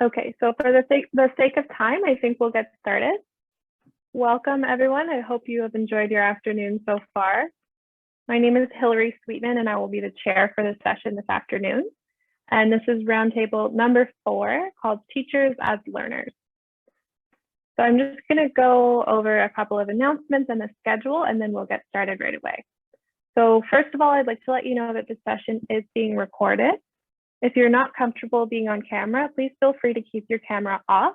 Okay, so for the sake of time, I think we'll get started. Welcome, everyone. I hope you have enjoyed your afternoon so far. My name is Hillary Sweetman, and I will be the chair for the session this afternoon. And this is roundtable number 4, called Teachers as Learners. So I'm just going to go over a couple of announcements and the schedule, and then we'll get started right away. So first of all, I'd like to let you know that this session is being recorded. If you're not comfortable being on camera, please feel free to keep your camera off.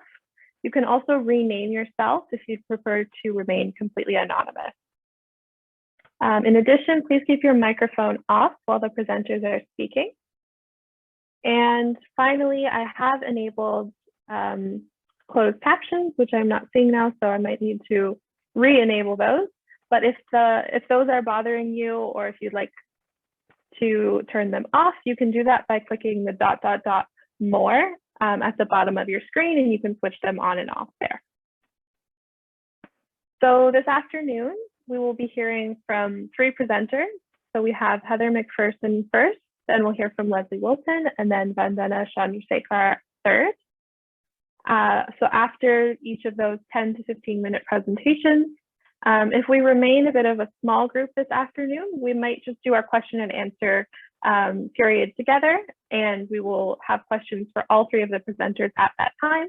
You can also rename yourself if you'd prefer to remain completely anonymous. In addition, please keep your microphone off while the presenters are speaking. And finally, I have enabled closed captions, which I'm not seeing now, so I might need to re-enable those. But if those are bothering you, or if you'd like to turn them off, you can do that by clicking the ... more at the bottom of your screen, and you can switch them on and off there. So this afternoon, we will be hearing from 3 presenters. So we have Heather McPherson first, then we'll hear from Lesley Wilton, and then Vandana Chandrasekhar third. So after each of those 10 to 15-minute presentations, if we remain a bit of a small group this afternoon, we might just do our question and answer period together, and we will have questions for all 3 of the presenters at that time,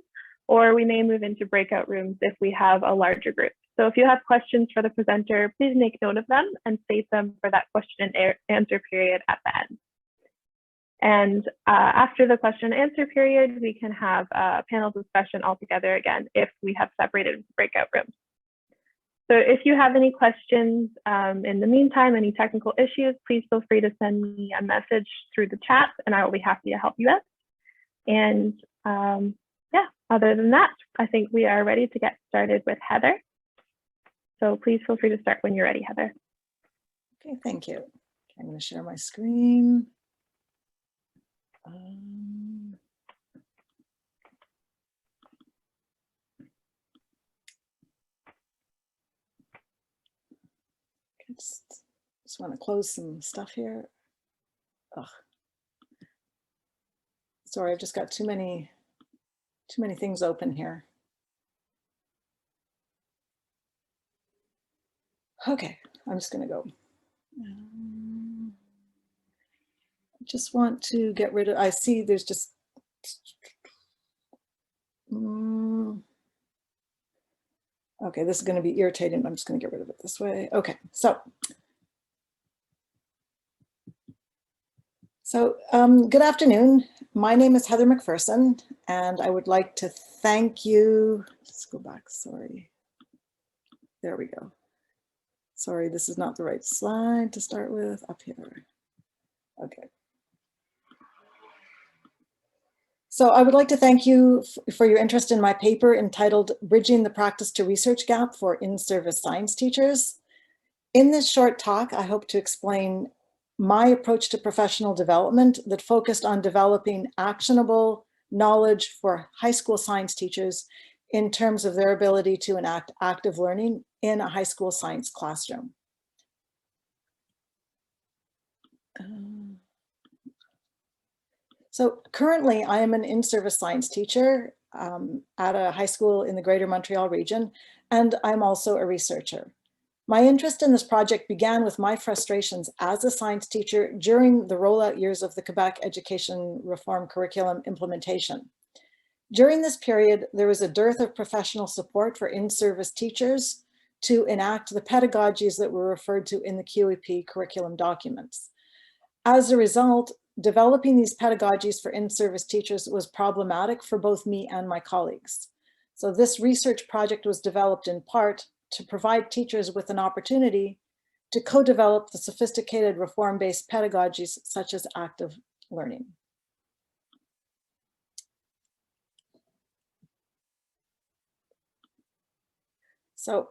or we may move into breakout rooms if we have a larger group. So if you have questions for the presenter, please make note of them and save them for that question and answer period at the end. And after the question and answer period, we can have a panel discussion all together again if we have separated breakout rooms. So if you have any questions in the meantime, any technical issues, please feel free to send me a message through the chat, and I will be happy to help you out. And yeah, other than that, I think we are ready to get started with Heather. So please feel free to start when you're ready, Heather. Okay, thank you. I'm going to share my screen. Just want to close some stuff here. Ugh. Sorry, I've just got too many things open here. Okay, I'm just going to go. I just want to get rid of, I see there's just, okay, this is going to be irritating. I'm just going to get rid of it this way. Okay, so good afternoon. My name is Heather McPherson, and I would like to thank you. Let's go back, sorry. There we go. Sorry, this is not the right slide to start with, up here. Okay. So I would like to thank you for your interest in my paper entitled Bridging the Practice to Research Gap for In-Service Science Teachers. In this short talk, I hope to explain my approach to professional development that focused on developing actionable knowledge for high school science teachers in terms of their ability to enact active learning in a high school science classroom. So currently I am an in-service science teacher at a high school in the Greater Montreal region, and I'm also a researcher. My interest in this project began with my frustrations as a science teacher during the rollout years of the Quebec Education Reform curriculum implementation. During this period, there was a dearth of professional support for in-service teachers to enact the pedagogies that were referred to in the QEP curriculum documents. As a result, developing these pedagogies for in-service teachers was problematic for both me and my colleagues. So this research project was developed in part to provide teachers with an opportunity to co-develop the sophisticated reform-based pedagogies such as active learning. So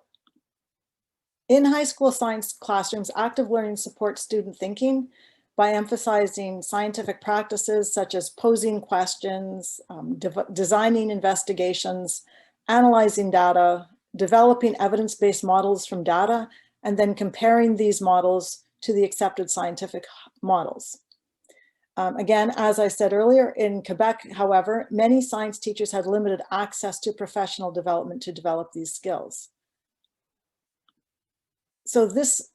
in high school science classrooms, active learning supports student thinking by emphasizing scientific practices such as posing questions, designing investigations, analyzing data, developing evidence-based models from data, and then comparing these models to the accepted scientific models. Again, as I said earlier, in Quebec, however, many science teachers had limited access to professional development to develop these skills. So the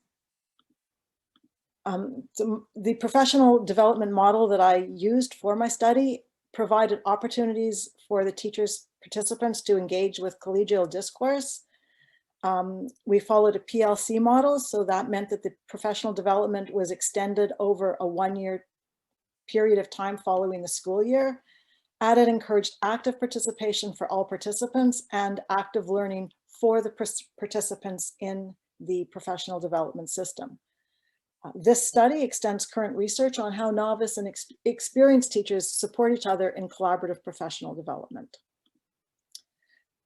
professional development model that I used for my study provided opportunities for the teachers, participants to engage with collegial discourse. We followed a PLC model, so that meant that the professional development was extended over a 1-year period of time following the school year. And it encouraged active participation for all participants and active learning for the participants in the professional development system. This study extends current research on how novice and experienced teachers support each other in collaborative professional development.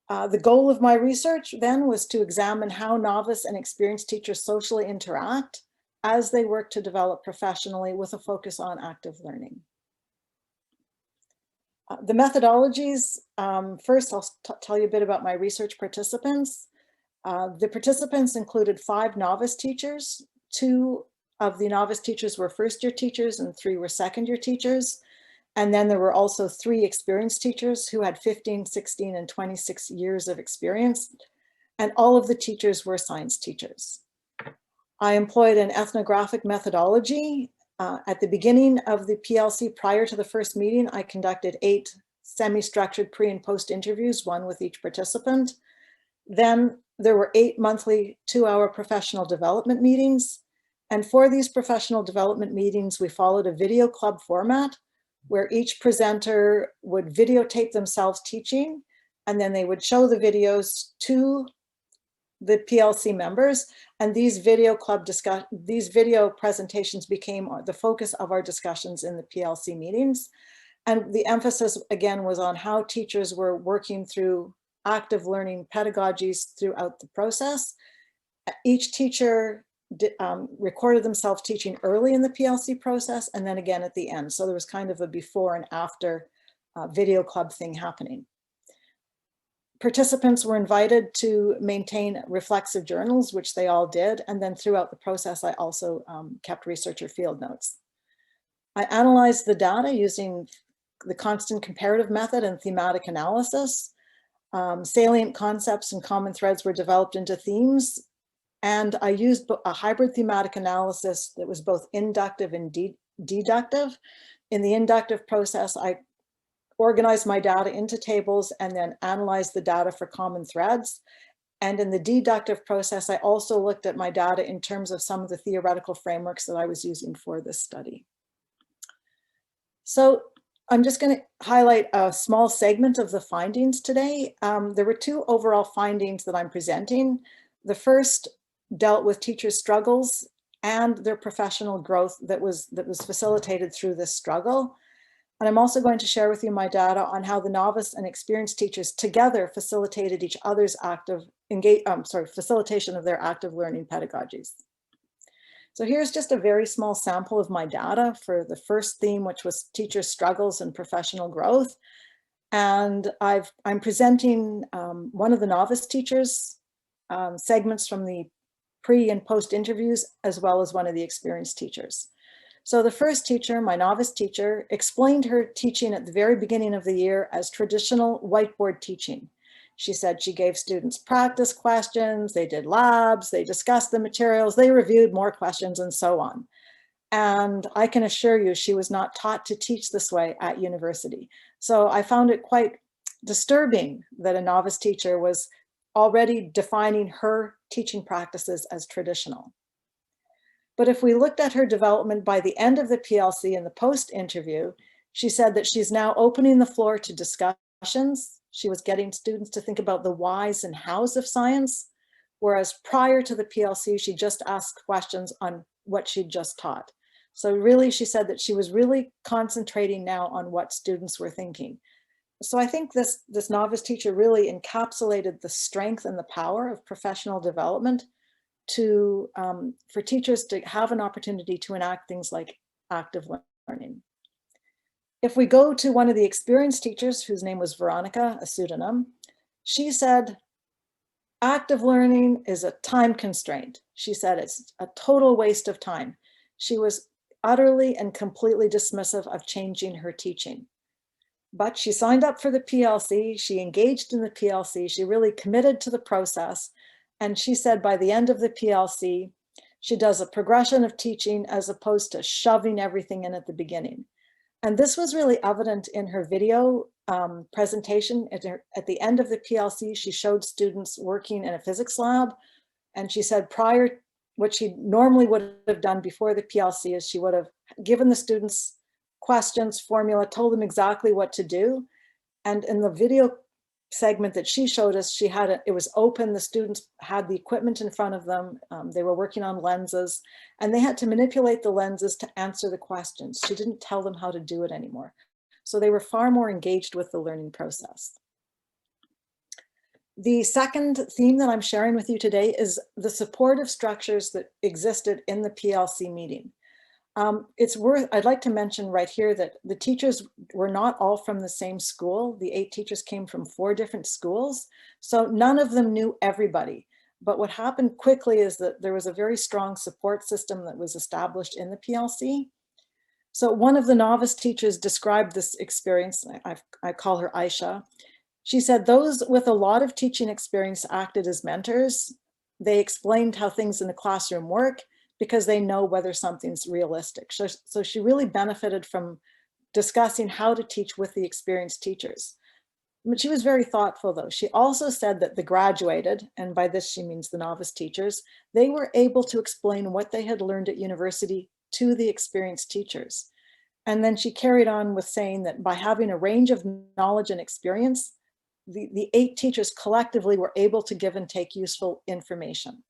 The goal of my research then was to examine how novice and experienced teachers socially interact as they work to develop professionally with a focus on active learning. The methodologies, first I'll tell you a bit about my research participants. The participants included 5 novice teachers. 2 of the novice teachers were first-year teachers and 3 were second-year teachers. And then there were also 3 experienced teachers who had 15, 16, and 26 years of experience. And all of the teachers were science teachers. I employed an ethnographic methodology. At the beginning of the PLC, prior to the first meeting, I conducted 8 semi-structured pre and post interviews, 1 with each participant. Then there were 8 monthly 2-hour professional development meetings. And for these professional development meetings, we followed a video club format where each presenter would videotape themselves teaching, and then they would show the videos to the PLC members. And these video presentations became the focus of our discussions in the PLC meetings. And the emphasis again was on how teachers were working through active learning pedagogies throughout the process. Each teacher recorded themselves teaching early in the PLC process and then again at the end. So there was kind of a before and after video club thing happening. Participants were invited to maintain reflexive journals, which they all did. And then throughout the process, I also kept researcher field notes. I analyzed the data using the constant comparative method and thematic analysis. Salient concepts and common threads were developed into themes. And I used a hybrid thematic analysis that was both inductive and deductive. In the inductive process, I organized my data into tables and then analyzed the data for common threads. And in the deductive process, I also looked at my data in terms of some of the theoretical frameworks that I was using for this study. So I'm just going to highlight a small segment of the findings today. There were 2 overall findings that I'm presenting. The first dealt with teachers' struggles and their professional growth that was facilitated through this struggle. And I'm also going to share with you my data on how the novice and experienced teachers together facilitated each other's facilitation of their active learning pedagogies. So here's just a very small sample of my data for the first theme, which was teachers' struggles and professional growth. And I'm presenting one of the novice teachers' segments from the pre and post interviews, as well as one of the experienced teachers. So the first teacher, my novice teacher, explained her teaching at the very beginning of the year as traditional whiteboard teaching. She said she gave students practice questions, they did labs, they discussed the materials, they reviewed more questions, and so on. And I can assure you she was not taught to teach this way at university. So I found it quite disturbing that a novice teacher was already defining her teaching practices as traditional. But if we looked at her development by the end of the PLC and the post interview, she said that she's now opening the floor to discussions. She was getting students to think about the whys and hows of science, whereas prior to the PLC, she just asked questions on what she'd just taught. So really, she said that she was really concentrating now on what students were thinking. So I think this novice teacher really encapsulated the strength and the power of professional development for teachers to have an opportunity to enact things like active learning. If we go to one of the experienced teachers, whose name was Veronica, a pseudonym, she said, active learning is a time constraint. She said it's a total waste of time. She was utterly and completely dismissive of changing her teaching. But she signed up for the PLC, she engaged in the PLC, she really committed to the process. And she said by the end of the PLC, she does a progression of teaching as opposed to shoving everything in at the beginning. And this was really evident in her video presentation. At the end of the PLC, she showed students working in a physics lab. And she said what she normally would have done before the PLC is she would have given the students questions, formula, told them exactly what to do. And in the video segment that she showed us, it was open. The students had the equipment in front of them. They were working on lenses and they had to manipulate the lenses to answer the questions. She didn't tell them how to do it anymore. So they were far more engaged with the learning process. The second theme that I'm sharing with you today is the supportive structures that existed in the PLC meeting. I'd like to mention right here that the teachers were not all from the same school. The 8 teachers came from 4 different schools. So none of them knew everybody. But what happened quickly is that there was a very strong support system that was established in the PLC. So one of the novice teachers described this experience. I call her Aisha. She said, those with a lot of teaching experience acted as mentors. They explained how things in the classroom work, because they know whether something's realistic. So she really benefited from discussing how to teach with the experienced teachers. But she was very thoughtful though. She also said that the graduated, and by this she means the novice teachers, they were able to explain what they had learned at university to the experienced teachers. And then she carried on with saying that by having a range of knowledge and experience, the 8 teachers collectively were able to give and take useful information.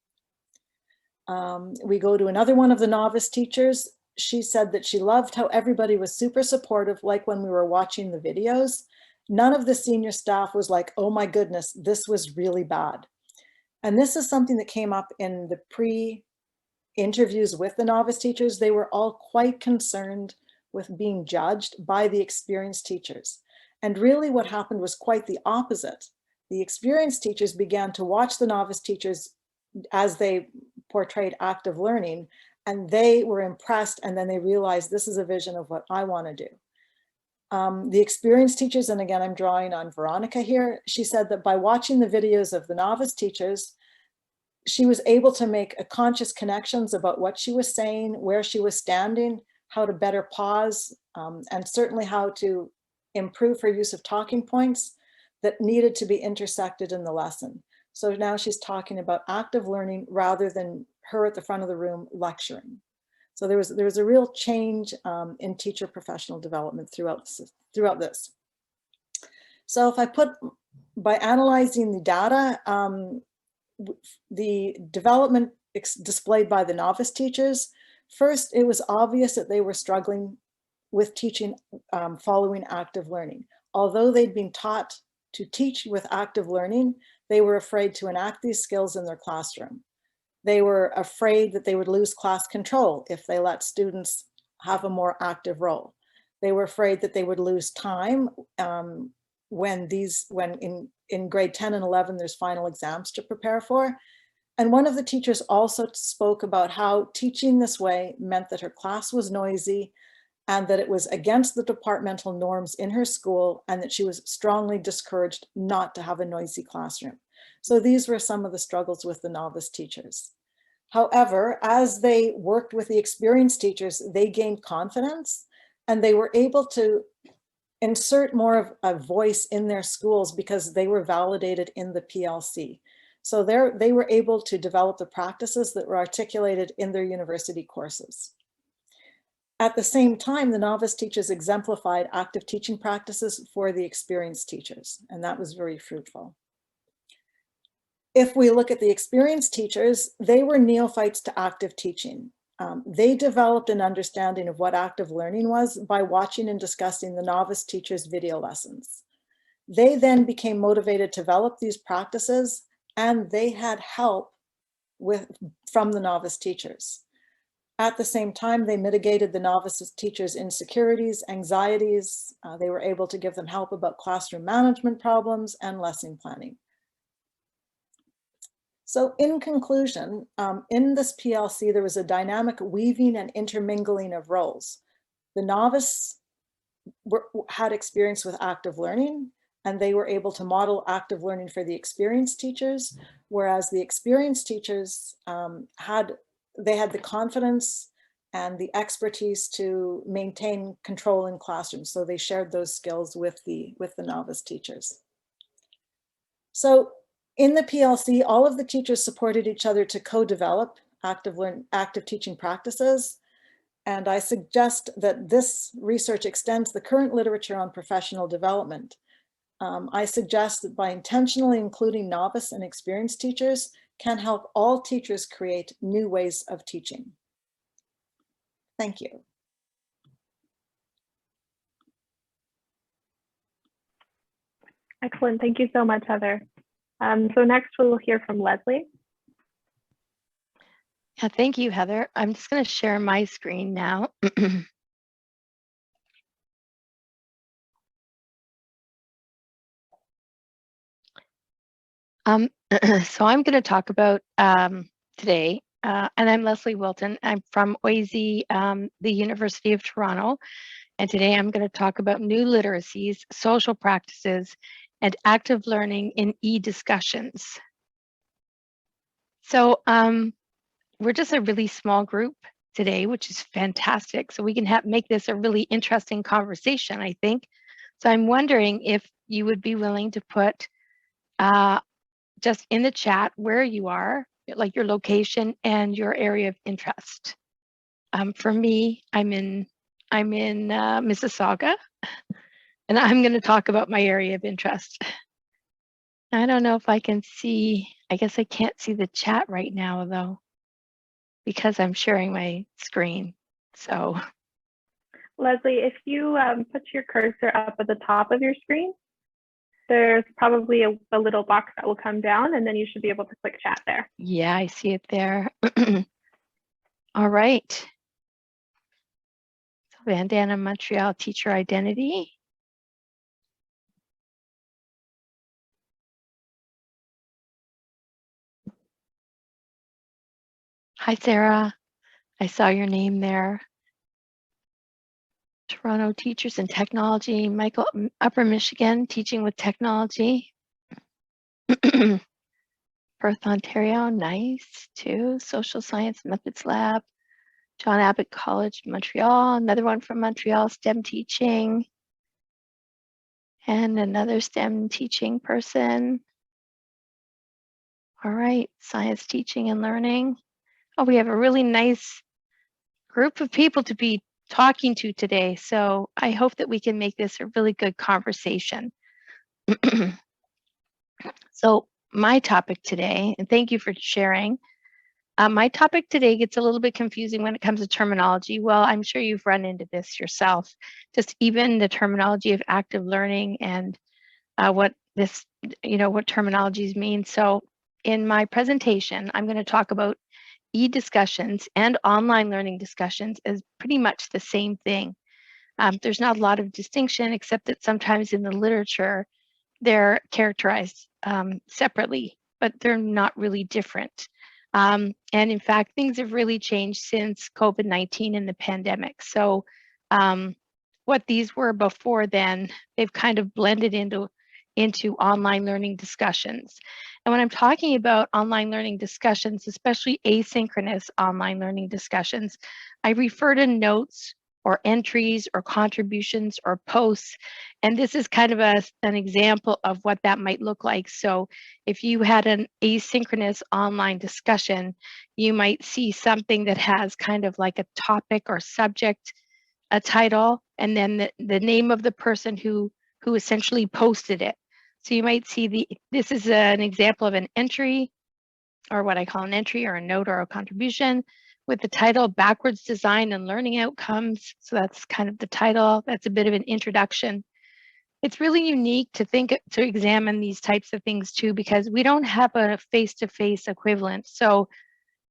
We go to another one of the novice teachers. She said that she loved how everybody was super supportive, like when we were watching the videos. None of the senior staff was like, oh my goodness, this was really bad. And this is something that came up in the pre-interviews with the novice teachers. They were all quite concerned with being judged by the experienced teachers. And really what happened was quite the opposite. The experienced teachers began to watch the novice teachers as they portrayed active learning, and they were impressed, and then they realized this is a vision of what I want to do. The experienced teachers, and again I'm drawing on Veronica here, she said that by watching the videos of the novice teachers, she was able to make a conscious connections about what she was saying, where she was standing, how to better pause, and certainly how to improve her use of talking points that needed to be intersected in the lesson. So now she's talking about active learning rather than her at the front of the room lecturing. So there was a real change in teacher professional development throughout this. So if I by analyzing the data, the development displayed by the novice teachers, first, it was obvious that they were struggling with teaching following active learning. Although they'd been taught to teach with active learning, they were afraid to enact these skills in their classroom. They were afraid that they would lose class control if they let students have a more active role. They were afraid that they would lose time when in grade 10 and 11, there's final exams to prepare for. And one of the teachers also spoke about how teaching this way meant that her class was noisy and that it was against the departmental norms in her school, and that she was strongly discouraged not to have a noisy classroom. So these were some of the struggles with the novice teachers. However, as they worked with the experienced teachers, they gained confidence and they were able to insert more of a voice in their schools because they were validated in the PLC. So they were able to develop the practices that were articulated in their university courses. At the same time, the novice teachers exemplified active teaching practices for the experienced teachers, and that was very fruitful. If we look at the experienced teachers, they were neophytes to active teaching. They developed an understanding of what active learning was by watching and discussing the novice teachers' video lessons. They then became motivated to develop these practices, and they had help from the novice teachers. At the same time, they mitigated the novice teachers' insecurities, anxieties. They were able to give them help about classroom management problems and lesson planning. So in conclusion, in this PLC, there was a dynamic weaving and intermingling of roles. The novice had experience with active learning, and they were able to model active learning for the experienced teachers, whereas the experienced teachers had the confidence and the expertise to maintain control in classrooms. So they shared those skills with the novice teachers. So in the PLC, all of the teachers supported each other to co-develop active teaching practices. And I suggest that this research extends the current literature on professional development. I suggest that by intentionally including novice and experienced teachers can help all teachers create new ways of teaching. Thank you. Excellent. Thank you so much, Heather. So next we'll hear from Lesley. Yeah, thank you, Heather. I'm just going to share my screen now. So I'm going to talk about today, and I'm Lesley Wilton. I'm from OISE, the University of Toronto, and today I'm going to talk about new literacies, social practices, and active learning in e-discussions. So we're just a really small group today, which is fantastic. So we can make this a really interesting conversation, I think. So I'm wondering if you would be willing to put just in the chat where you are, like your location and your area of interest. For me, I'm in Mississauga, and I'm going to talk about my area of interest. I don't know if I can see, I guess I can't see the chat right now though, because I'm sharing my screen. So Lesley, if you put your cursor up at the top of your screen, there's probably a little box that will come down, and then you should be able to click chat there. yeah, I see it there. All right. So Vandana Montreal teacher identity. Hi, Sarah. I saw your name there. Toronto Teachers in Technology, Michael, Upper Michigan, teaching with technology. Perth, Ontario, nice too. Social Science Methods Lab. John Abbott College, Montreal, another one from Montreal, STEM teaching. And another STEM teaching person. All right, science teaching and learning. Oh, we have a really nice group of people to be talking to today. So I hope that we can make this a really good conversation. So my topic today, and thank you for sharing. My topic today gets a little bit confusing when it comes to terminology. Well, I'm sure you've run into this yourself, just even the terminology of active learning and what this, what terminologies mean. So in my presentation, I'm going to talk about e-discussions and online learning discussions as pretty much the same thing. There's not a lot of distinction, except that sometimes in the literature, they're characterized separately, but they're not really different. And in fact, things have really changed since COVID-19 and the pandemic. So what these were before then, they've kind of blended into online learning discussions. And when I'm talking about online learning discussions, especially asynchronous online learning discussions, I refer to notes or entries or contributions or posts. And this is kind of an example of what that might look like. So if you had an asynchronous online discussion, you might see something that has kind of like a topic or subject, a title, and then the name of the person who essentially posted it. So you might see this is an example of an entry, or what I call an entry or a note or a contribution, with the title Backwards Design and Learning Outcomes. So that's kind of the title. That's a bit of an introduction. It's really unique to examine these types of things too, because we don't have a face-to-face equivalent. So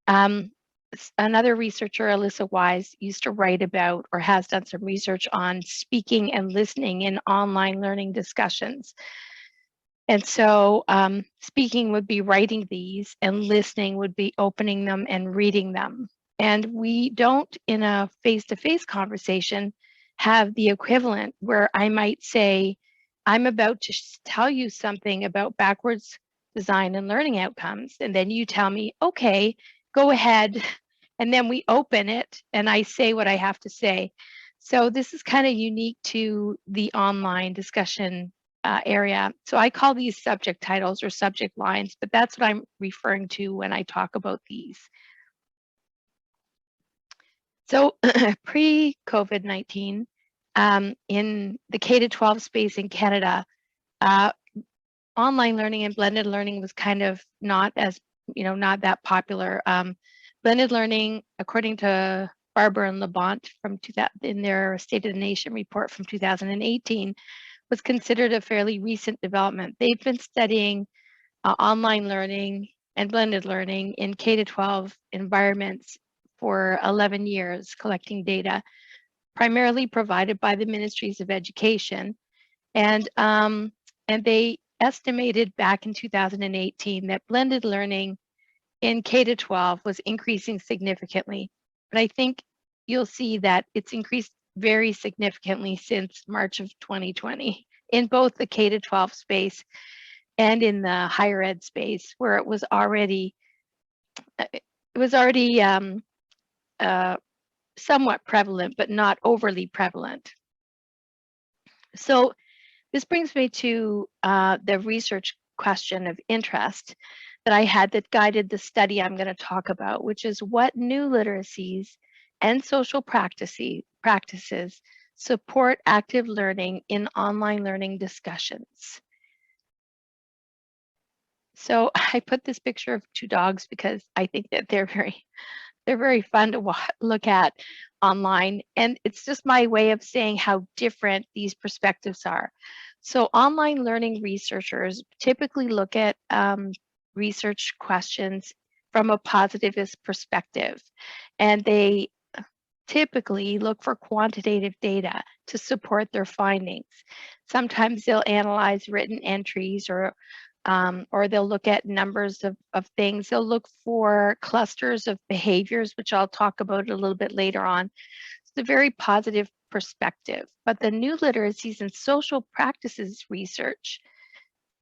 another researcher, Alyssa Wise, used to write about or has done some research on speaking and listening in online learning discussions. And so speaking would be writing these, and listening would be opening them and reading them. And we don't, in a face-to-face conversation, have the equivalent where I might say, I'm about to tell you something about backwards design and learning outcomes. And then you tell me, okay, go ahead. And then we open it and I say what I have to say. So this is kind of unique to the online discussion area. So I call these subject titles or subject lines, but that's what I'm referring to when I talk about these. So pre-COVID-19, in the K-12 space in Canada, online learning and blended learning was kind of not as, not that popular. Blended learning, according to Barber and Labonte in their State of the Nation report from 2018, was considered a fairly recent development. They've been studying online learning and blended learning in K-12 environments for 11 years, collecting data, primarily provided by the Ministries of Education. And they estimated back in 2018 that blended learning in K-12 was increasing significantly. But I think you'll see that it's increased very significantly since March of 2020 in both the K-12 space and in the higher ed space, where it was already somewhat prevalent, but not overly prevalent. So this brings me to the research question of interest that I had that guided the study I'm going to talk about, which is what new literacies and social practices support active learning in online learning discussions. So I put this picture of two dogs because I think that they're very fun to look at online. And it's just my way of saying how different these perspectives are. So online learning researchers typically look at research questions from a positivist perspective. And they typically look for quantitative data to support their findings. Sometimes they'll analyze written entries or they'll look at numbers of things. They'll look for clusters of behaviors, which I'll talk about a little bit later on. It's a very positive perspective. But the new literacies and social practices research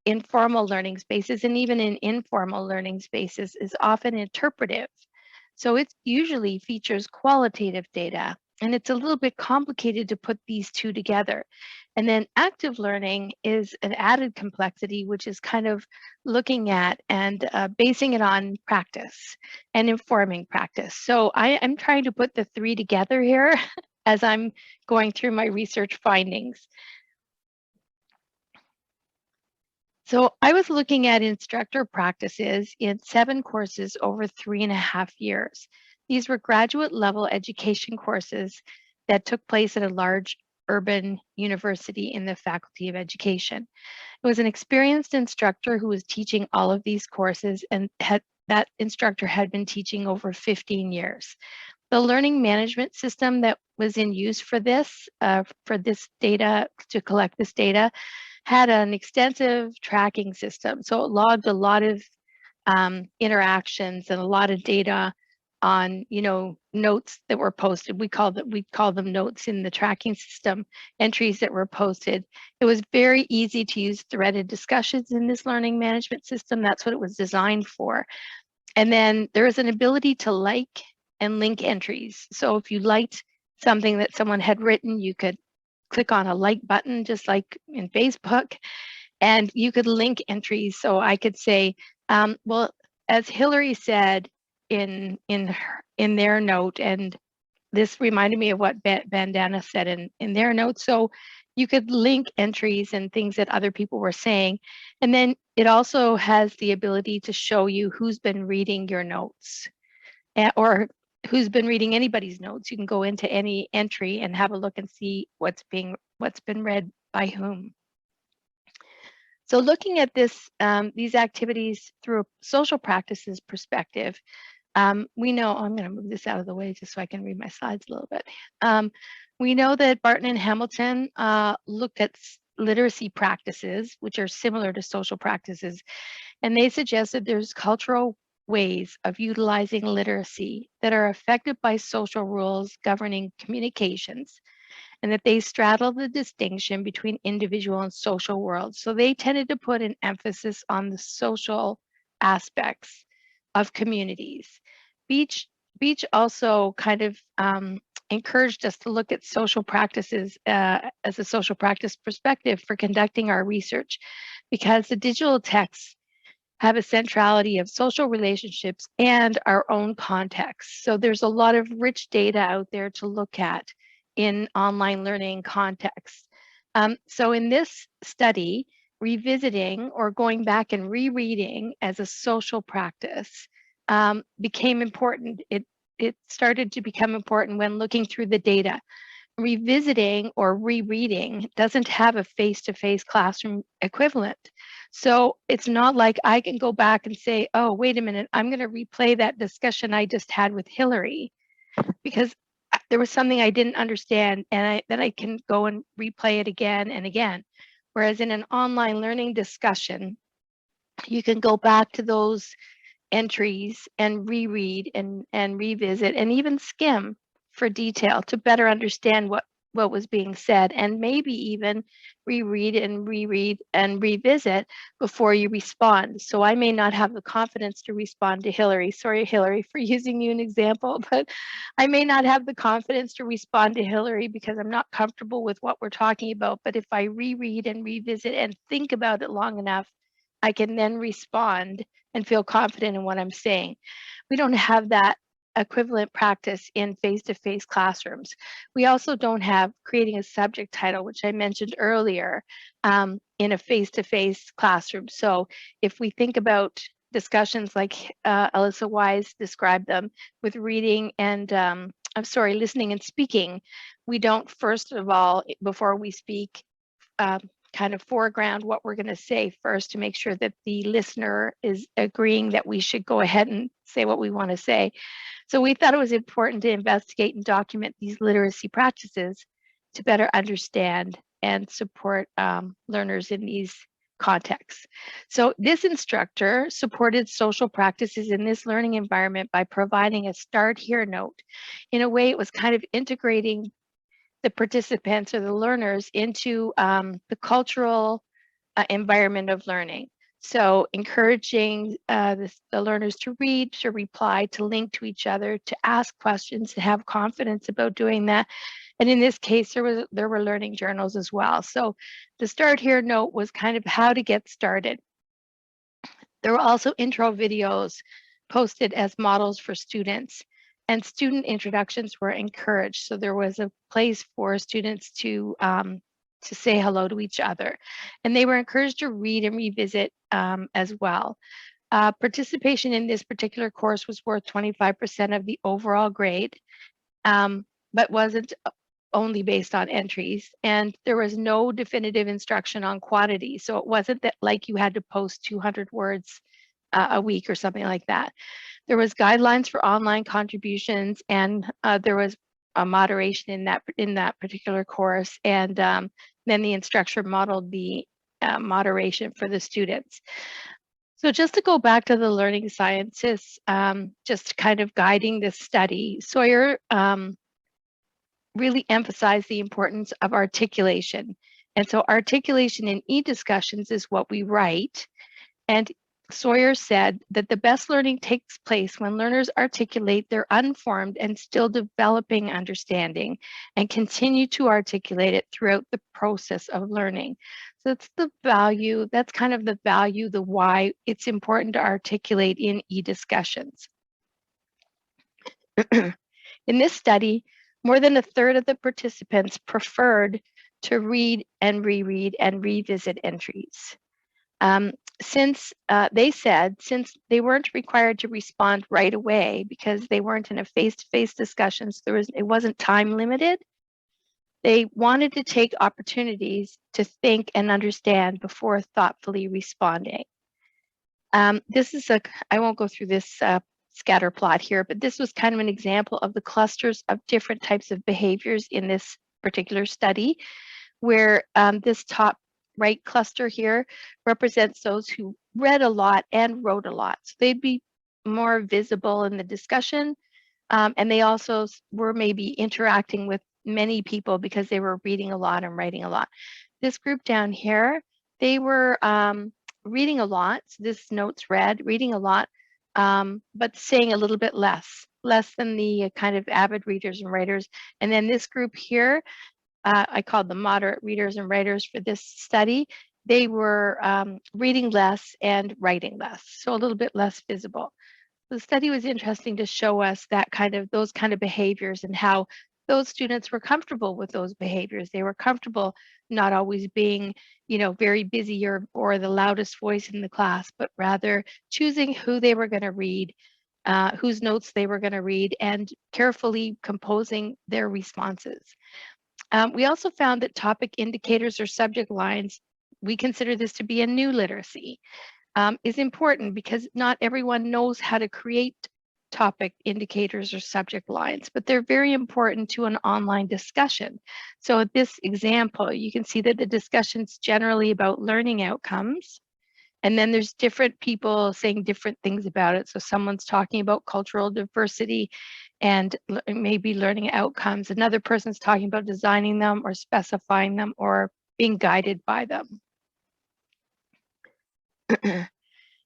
in formal learning spaces and even in informal learning spaces is often interpretive. So it usually features qualitative data, and it's a little bit complicated to put these two together. And then active learning is an added complexity, which is kind of looking at and basing it on practice and informing practice. So I'm trying to put the three together here as I'm going through my research findings. So I was looking at instructor practices in 7 courses over 3.5 years. These were graduate level education courses that took place at a large urban university in the Faculty of Education. It was an experienced instructor who was teaching all of these courses, and that instructor had been teaching over 15 years. The learning management system that was in use for this data, to collect this data, had an extensive tracking system. So it logged a lot of interactions and a lot of data on, notes that were posted. We call them notes in the tracking system, entries that were posted. It was very easy to use threaded discussions in this learning management system. That's what it was designed for. And then there is an ability to like and link entries. So if you liked something that someone had written, you could click on a like button, just like in Facebook, and you could link entries. So I could say, well, as Hillary said in their note, and this reminded me of what Vandana said in their note. So you could link entries and things that other people were saying. And then it also has the ability to show you who's been reading your notes or who's been reading anybody's notes. You can go into any entry and have a look and see what's been read by whom. So looking at these activities through a social practices perspective, we know, I'm going to move this out of the way just so I can read my slides a little bit. We know that Barton and Hamilton looked at literacy practices, which are similar to social practices. And they suggested there's cultural ways of utilizing literacy that are affected by social rules governing communications, and that they straddle the distinction between individual and social worlds. So they tended to put an emphasis on the social aspects of communities. Beach also kind of encouraged us to look at social practices as a social practice perspective for conducting our research, because the digital texts have a centrality of social relationships and our own context. So there's a lot of rich data out there to look at in online learning contexts. So in this study, revisiting or going back and rereading as a social practice became important. It started to become important when looking through the data. Revisiting or rereading doesn't have a face-to-face classroom equivalent. So it's not like I can go back and say, oh, wait a minute, I'm going to replay that discussion I just had with Hillary because there was something I didn't understand, and then I can go and replay it again and again. Whereas in an online learning discussion, you can go back to those entries and reread and revisit and even skim for detail to better understand what was being said, and maybe even reread and revisit before you respond. So I may not have the confidence to respond to Hillary. Sorry, Hillary, for using you an example, but I may not have the confidence to respond to Hillary because I'm not comfortable with what we're talking about. But if I reread and revisit and think about it long enough, I can then respond and feel confident in what I'm saying. We don't have that equivalent practice in face-to-face classrooms. We also don't have creating a subject title, which I mentioned earlier, in a face-to-face classroom. So if we think about discussions like Alyssa Wise described them with reading and listening and speaking, we don't, first of all, before we speak, kind of foreground what we're going to say first to make sure that the listener is agreeing that we should go ahead and say what we want to say. So we thought it was important to investigate and document these literacy practices to better understand and support learners in these contexts. So this instructor supported social practices in this learning environment by providing a start here note. In a way, it was kind of integrating the participants or the learners into the cultural environment of learning. So encouraging the learners to read, to reply, to link to each other, to ask questions, to have confidence about doing that. And in this case, there were learning journals as well. So the start here note was kind of how to get started. There were also intro videos posted as models for students, and student introductions were encouraged. So there was a place for students to say hello to each other, and they were encouraged to read and revisit as well. Participation in this particular course was worth 25% of the overall grade, but wasn't only based on entries, and there was no definitive instruction on quantity. So it wasn't that like you had to post 200 words a week or something like that. There was guidelines for online contributions, and there was a moderation in that particular course, and then the instructor modeled the moderation for the students. So just to go back to the learning scientists, just kind of guiding this study, Sawyer really emphasized the importance of articulation. And so articulation in e-discussions is what we write. And Sawyer said that the best learning takes place when learners articulate their unformed and still developing understanding and continue to articulate it throughout the process of learning. So that's the value, that's kind of the value, the why it's important to articulate in e-discussions. In this study, more than a third of the participants preferred to read and reread and revisit entries. Since they weren't required to respond right away because they weren't in a face-to-face discussion, so it wasn't time limited, they wanted to take opportunities to think and understand before thoughtfully responding. This is I won't go through this scatter plot here, but this was kind of an example of the clusters of different types of behaviors in this particular study, where this top right cluster here represents those who read a lot and wrote a lot. So they'd be more visible in the discussion. And they also were maybe interacting with many people because they were reading a lot and writing a lot. This group down here, they were reading a lot. So this note's read, reading a lot, but saying a little bit less than the kind of avid readers and writers. And then this group here, I called them moderate readers and writers for this study. They were reading less and writing less, so a little bit less visible. The study was interesting to show us those kind of behaviors and how those students were comfortable with those behaviors. They were comfortable not always being, very busy or the loudest voice in the class, but rather choosing who they were going to read, whose notes they were going to read, and carefully composing their responses. We also found that topic indicators or subject lines, we consider this to be a new literacy, is important because not everyone knows how to create topic indicators or subject lines, but they're very important to an online discussion. So in this example, you can see that the discussion's generally about learning outcomes. And then there's different people saying different things about it. So someone's talking about cultural diversity and maybe learning outcomes. Another person's talking about designing them or specifying them or being guided by them.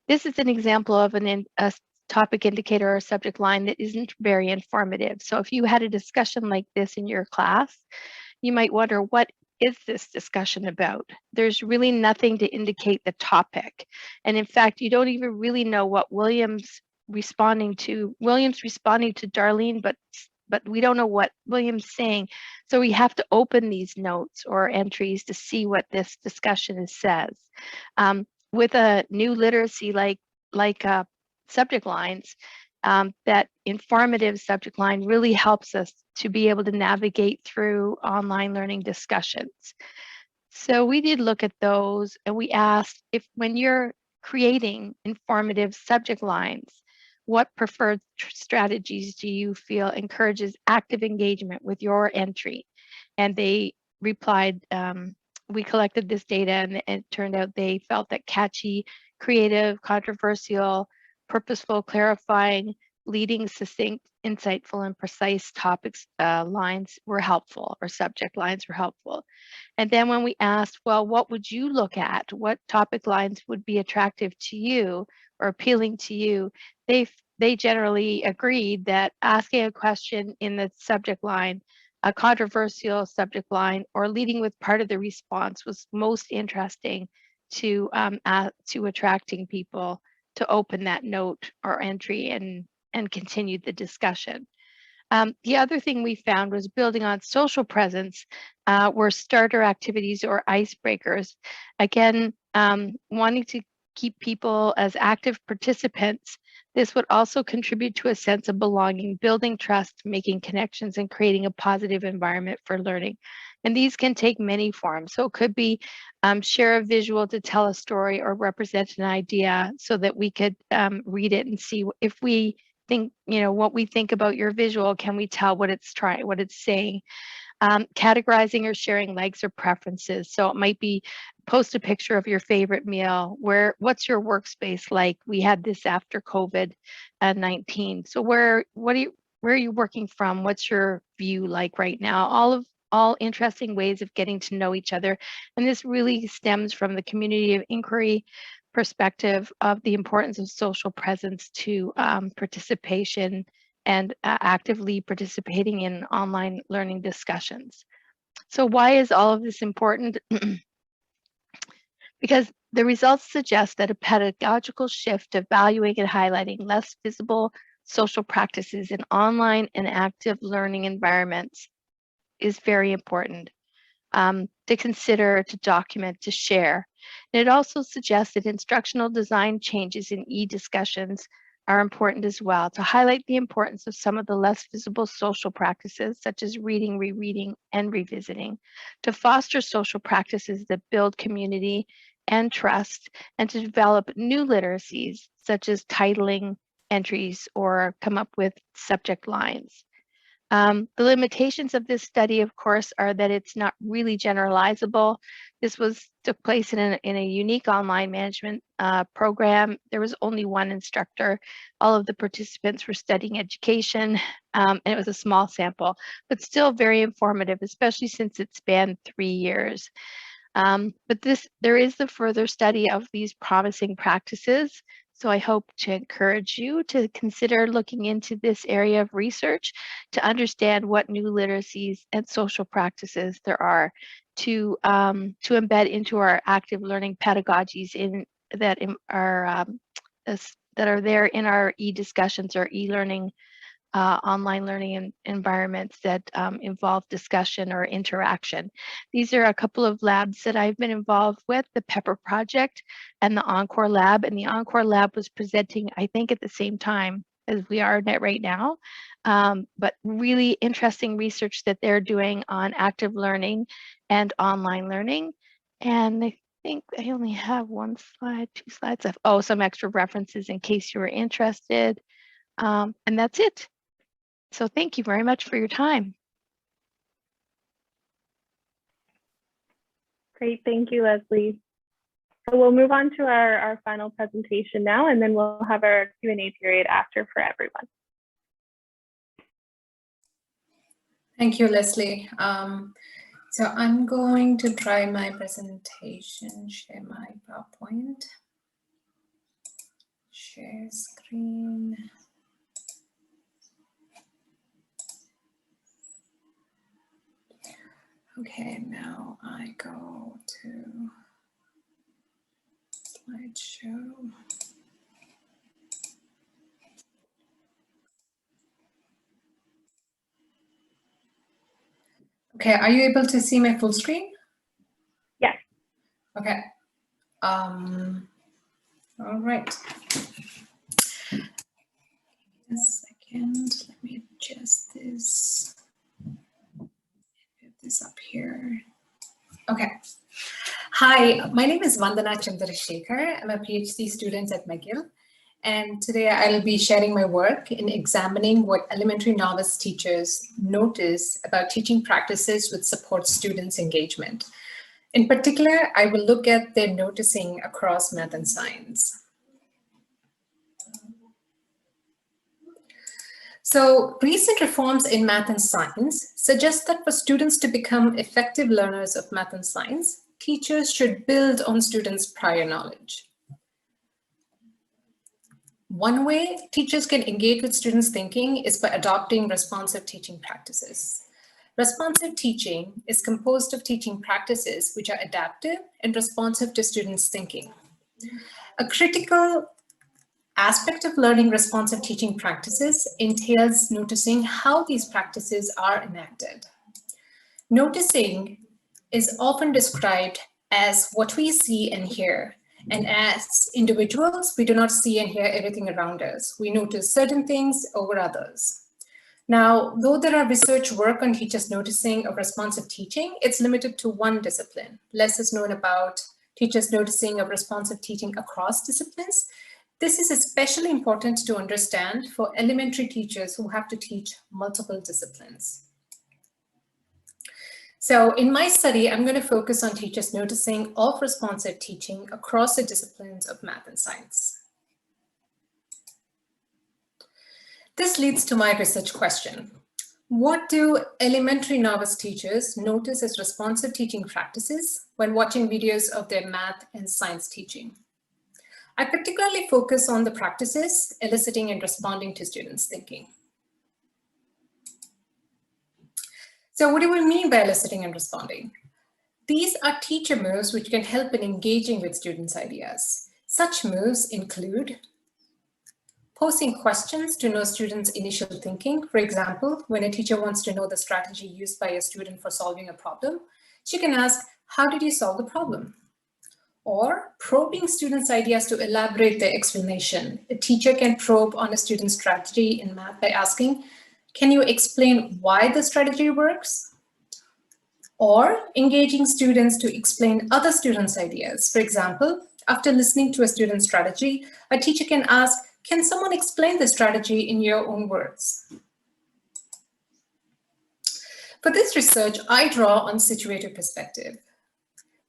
This is an example of a topic indicator or subject line that isn't very informative. So if you had a discussion like this in your class, you might wonder, what is this discussion about? There's really nothing to indicate the topic. And in fact, you don't even really know what William's responding to. William's responding to Darlene, but we don't know what William's saying. So we have to open these notes or entries to see what this discussion says. With a new literacy like subject lines, that informative subject line really helps us to be able to navigate through online learning discussions. So we did look at those, and we asked, if when you're creating informative subject lines, what preferred strategies do you feel encourages active engagement with your entry? And they replied, we collected this data, and it turned out they felt that catchy, creative, controversial, purposeful, clarifying, leading, succinct, insightful, and precise topics lines were helpful, or subject lines were helpful. And then when we asked, well, what would you look at? What topic lines would be attractive to you or appealing to you? They generally agreed that asking a question in the subject line, a controversial subject line, or leading with part of the response was most interesting to attracting people to open that note or entry and continue the discussion. The other thing we found was building on social presence were starter activities or icebreakers. Again, wanting to keep people as active participants. This would also contribute to a sense of belonging, building trust, making connections, and creating a positive environment for learning. And these can take many forms. So it could be share a visual to tell a story or represent an idea so that we could read it and see if we think, what we think about your visual, can we tell what it's saying? Categorizing or sharing likes or preferences. So it might be post a picture of your favorite meal. What's your workspace like? We had this after COVID-19. So where are you working from? What's your view like right now? All interesting ways of getting to know each other. And this really stems from the community of inquiry perspective of the importance of social presence to participation and actively participating in online learning discussions. So why is all of this important? Because the results suggest that a pedagogical shift of valuing and highlighting less visible social practices in online and active learning environments is very important to consider, to document, to share. And it also suggests that instructional design changes in e-discussions are important as well, to highlight the importance of some of the less visible social practices, such as reading, rereading, and revisiting, to foster social practices that build community and trust, and to develop new literacies, such as titling entries or come up with subject lines. The limitations of this study, of course, are that it's not really generalizable. This took place in a unique online management program. There was only one instructor. All of the participants were studying education, and it was a small sample, but still very informative, especially since it spanned 3 years. But there is the further study of these promising practices. So I hope to encourage you to consider looking into this area of research to understand what new literacies and social practices there are to embed into our active learning pedagogies that are there in our e-discussions or e-learning online learning environments that involve discussion or interaction. These are a couple of labs that I've been involved with, the Pepper Project and the Encore Lab. And the Encore Lab was presenting, I think, at the same time as we are right now, but really interesting research that they're doing on active learning and online learning. And I think I only have 1 slide, 2 slides of, some extra references in case you were interested. And that's it. So thank you very much for your time. Great, thank you, Lesley. So we'll move on to our final presentation now, and then we'll have our Q&A period after for everyone. Thank you, Lesley. So I'm going to try my presentation, share my PowerPoint, share screen. Okay, now I go to slideshow. Okay, are you able to see my full screen? Yes. Okay. All right. A second, let me adjust this. Get this up here. Okay. Hi, my name is Vandana Chandrashekhar. I'm a PhD student at McGill. And today I'll be sharing my work in examining what elementary novice teachers notice about teaching practices which support students' engagement. In particular, I will look at their noticing across math and science. So recent reforms in math and science suggest that for students to become effective learners of math and science, teachers should build on students' prior knowledge. One way teachers can engage with students' thinking is by adopting responsive teaching practices. Responsive teaching is composed of teaching practices which are adaptive and responsive to students' thinking. A critical aspect of learning responsive teaching practices entails noticing how these practices are enacted. Noticing is often described as what we see and hear. And as individuals, we do not see and hear everything around us. We notice certain things over others. Now, though there are research work on teachers noticing of responsive teaching, it's limited to one discipline. Less is known about teachers noticing of responsive teaching across disciplines. This is especially important to understand for elementary teachers who have to teach multiple disciplines. So in my study, I'm going to focus on teachers noticing of responsive teaching across the disciplines of math and science. This leads to my research question. What do elementary novice teachers notice as responsive teaching practices when watching videos of their math and science teaching? I particularly focus on the practices eliciting and responding to students' thinking. So what do we mean by eliciting and responding? These are teacher moves which can help in engaging with students' ideas. Such moves include posing questions to know students' initial thinking. For example, when a teacher wants to know the strategy used by a student for solving a problem, she can ask, how did you solve the problem? Or probing students' ideas to elaborate their explanation. A teacher can probe on a student's strategy in math by asking, can you explain why the strategy works? Or engaging students to explain other students' ideas. For example, after listening to a student's strategy, a teacher can ask, can someone explain the strategy in your own words? For this research, I draw on situative perspective,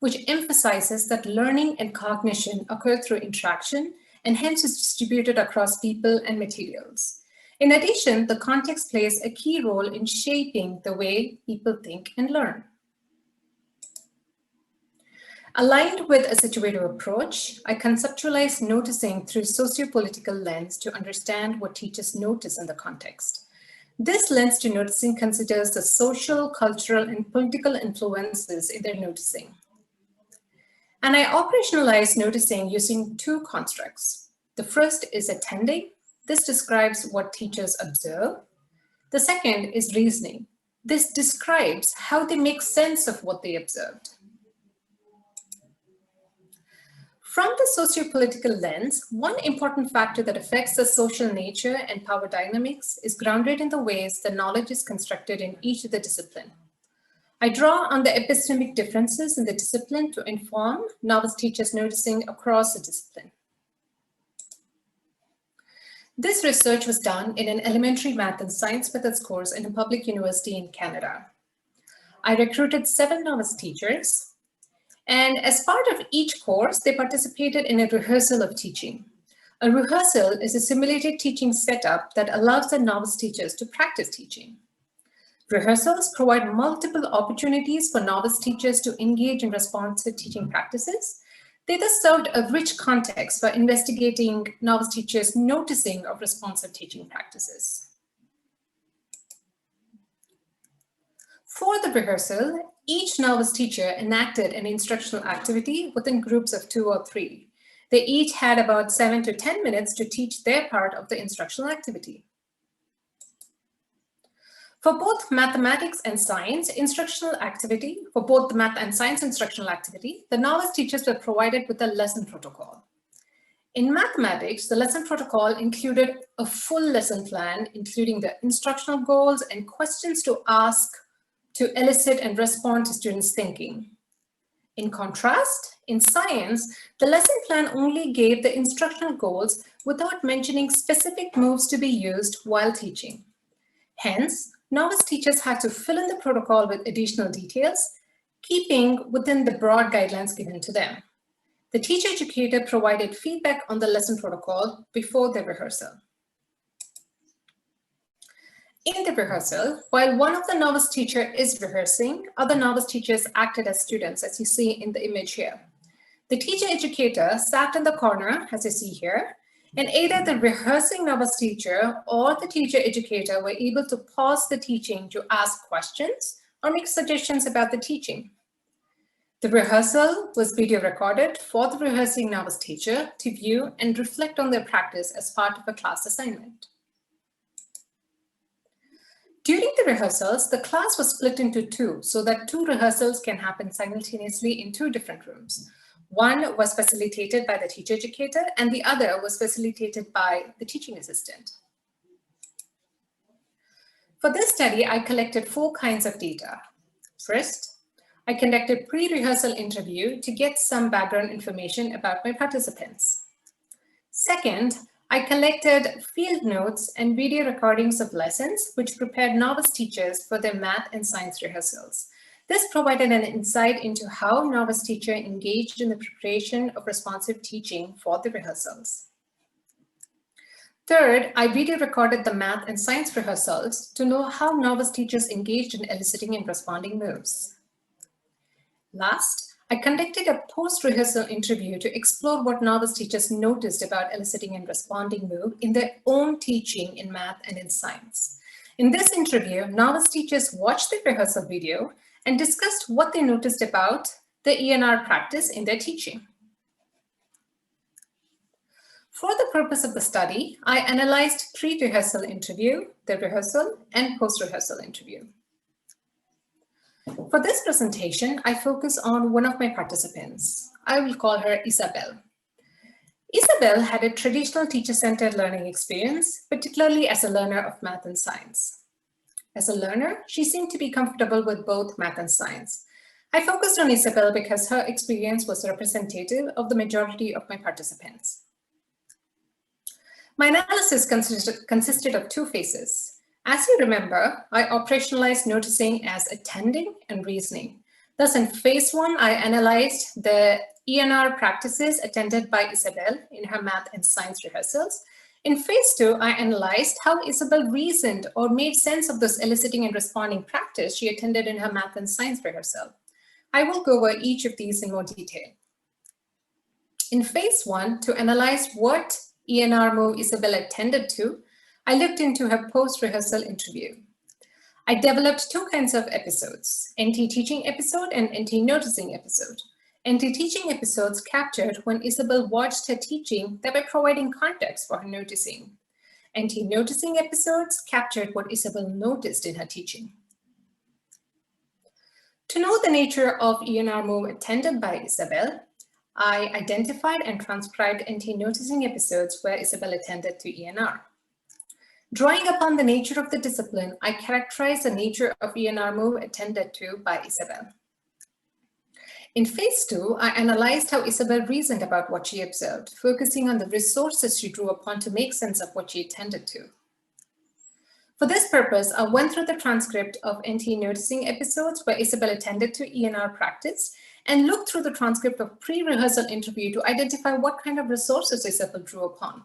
which emphasizes that learning and cognition occur through interaction and hence is distributed across people and materials. In addition, the context plays a key role in shaping the way people think and learn. Aligned with a situative approach, I conceptualize noticing through sociopolitical lens to understand what teachers notice in the context. This lens to noticing considers the social, cultural, and political influences in their noticing. And I operationalize noticing using two constructs. The first is attending. This describes what teachers observe. The second is reasoning. This describes how they make sense of what they observed. From the sociopolitical lens, one important factor that affects the social nature and power dynamics is grounded in the ways the knowledge is constructed in each of the discipline. I draw on the epistemic differences in the discipline to inform novice teachers noticing across the discipline. This research was done in an elementary math and science methods course in a public university in Canada. I recruited 7 novice teachers, and as part of each course, they participated in a rehearsal of teaching. A rehearsal is a simulated teaching setup that allows the novice teachers to practice teaching. Rehearsals provide multiple opportunities for novice teachers to engage in responsive teaching practices. They thus served a rich context for investigating novice teachers' noticing of responsive teaching practices. For the rehearsal, each novice teacher enacted an instructional activity within groups of 2 or 3. They each had about 7 to 10 minutes to teach their part of the instructional activity. For both mathematics and science instructional activity, the novice teachers were provided with a lesson protocol. In mathematics, the lesson protocol included a full lesson plan, including the instructional goals and questions to ask to elicit and respond to students' thinking. In contrast, in science, the lesson plan only gave the instructional goals without mentioning specific moves to be used while teaching. Hence, novice teachers had to fill in the protocol with additional details, keeping within the broad guidelines given to them. The teacher educator provided feedback on the lesson protocol before the rehearsal. In the rehearsal, while one of the novice teachers is rehearsing, other novice teachers acted as students, as you see in the image here. The teacher educator sat in the corner, as you see here, and either the rehearsing novice teacher or the teacher educator were able to pause the teaching to ask questions or make suggestions about the teaching. The rehearsal was video recorded for the rehearsing novice teacher to view and reflect on their practice as part of a class assignment. During the rehearsals, the class was split into 2 so that 2 rehearsals can happen simultaneously in 2 different rooms. One was facilitated by the teacher educator and the other was facilitated by the teaching assistant. For this study, I collected 4 kinds of data. First, I conducted pre-rehearsal interview to get some background information about my participants. Second, I collected field notes and video recordings of lessons which prepared novice teachers for their math and science rehearsals. This provided an insight into how novice teacher engaged in the preparation of responsive teaching for the rehearsals. Third, I video recorded the math and science rehearsals to know how novice teachers engaged in eliciting and responding moves. Last, I conducted a post-rehearsal interview to explore what novice teachers noticed about eliciting and responding move in their own teaching in math and in science. In this interview, novice teachers watched the rehearsal video and discussed what they noticed about the ENR practice in their teaching. For the purpose of the study, I analyzed pre-rehearsal interview, the rehearsal, and post-rehearsal interview. For this presentation, I focus on one of my participants. I will call her Isabel. Isabel had a traditional teacher-centered learning experience, particularly as a learner of math and science. As a learner, she seemed to be comfortable with both math and science. I focused on Isabel because her experience was representative of the majority of my participants. My analysis consisted of 2 phases. As you remember, I operationalized noticing as attending and reasoning. Thus, in phase 1, I analyzed the ENR practices attended by Isabel in her math and science rehearsals. In phase 2, I analyzed how Isabel reasoned or made sense of this eliciting and responding practice she attended in her math and science rehearsal. I will go over each of these in more detail. In phase 1, to analyze what ENR move Isabel attended to, I looked into her post-rehearsal interview. I developed 2 kinds of episodes, NT teaching episode and NT noticing episode. NT teaching episodes captured when Isabel watched her teaching that were providing context for her noticing. NT noticing episodes captured what Isabel noticed in her teaching. To know the nature of ENR move attended by Isabel, I identified and transcribed NT noticing episodes where Isabel attended to ENR. Drawing upon the nature of the discipline, I characterized the nature of ENR move attended to by Isabel. In phase 2, I analyzed how Isabel reasoned about what she observed, focusing on the resources she drew upon to make sense of what she attended to. For this purpose, I went through the transcript of NT noticing episodes where Isabel attended to ENR practice and looked through the transcript of pre-rehearsal interview to identify what kind of resources Isabel drew upon.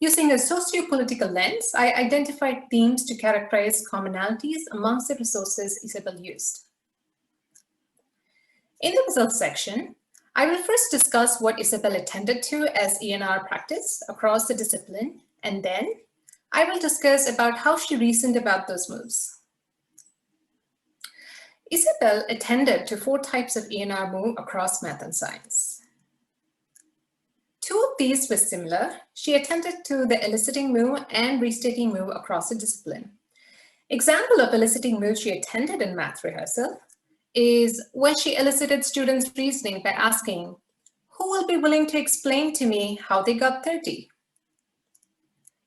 Using a socio-political lens, I identified themes to characterize commonalities amongst the resources Isabel used. In the results section, I will first discuss what Isabel attended to as ENR practice across the discipline, and then I will discuss about how she reasoned about those moves. Isabel attended to 4 types of ENR move across math and science. 2 of these were similar. She attended to the eliciting move and restating move across the discipline. Example of eliciting move she attended in math rehearsal is when she elicited students' reasoning by asking, who will be willing to explain to me how they got 30?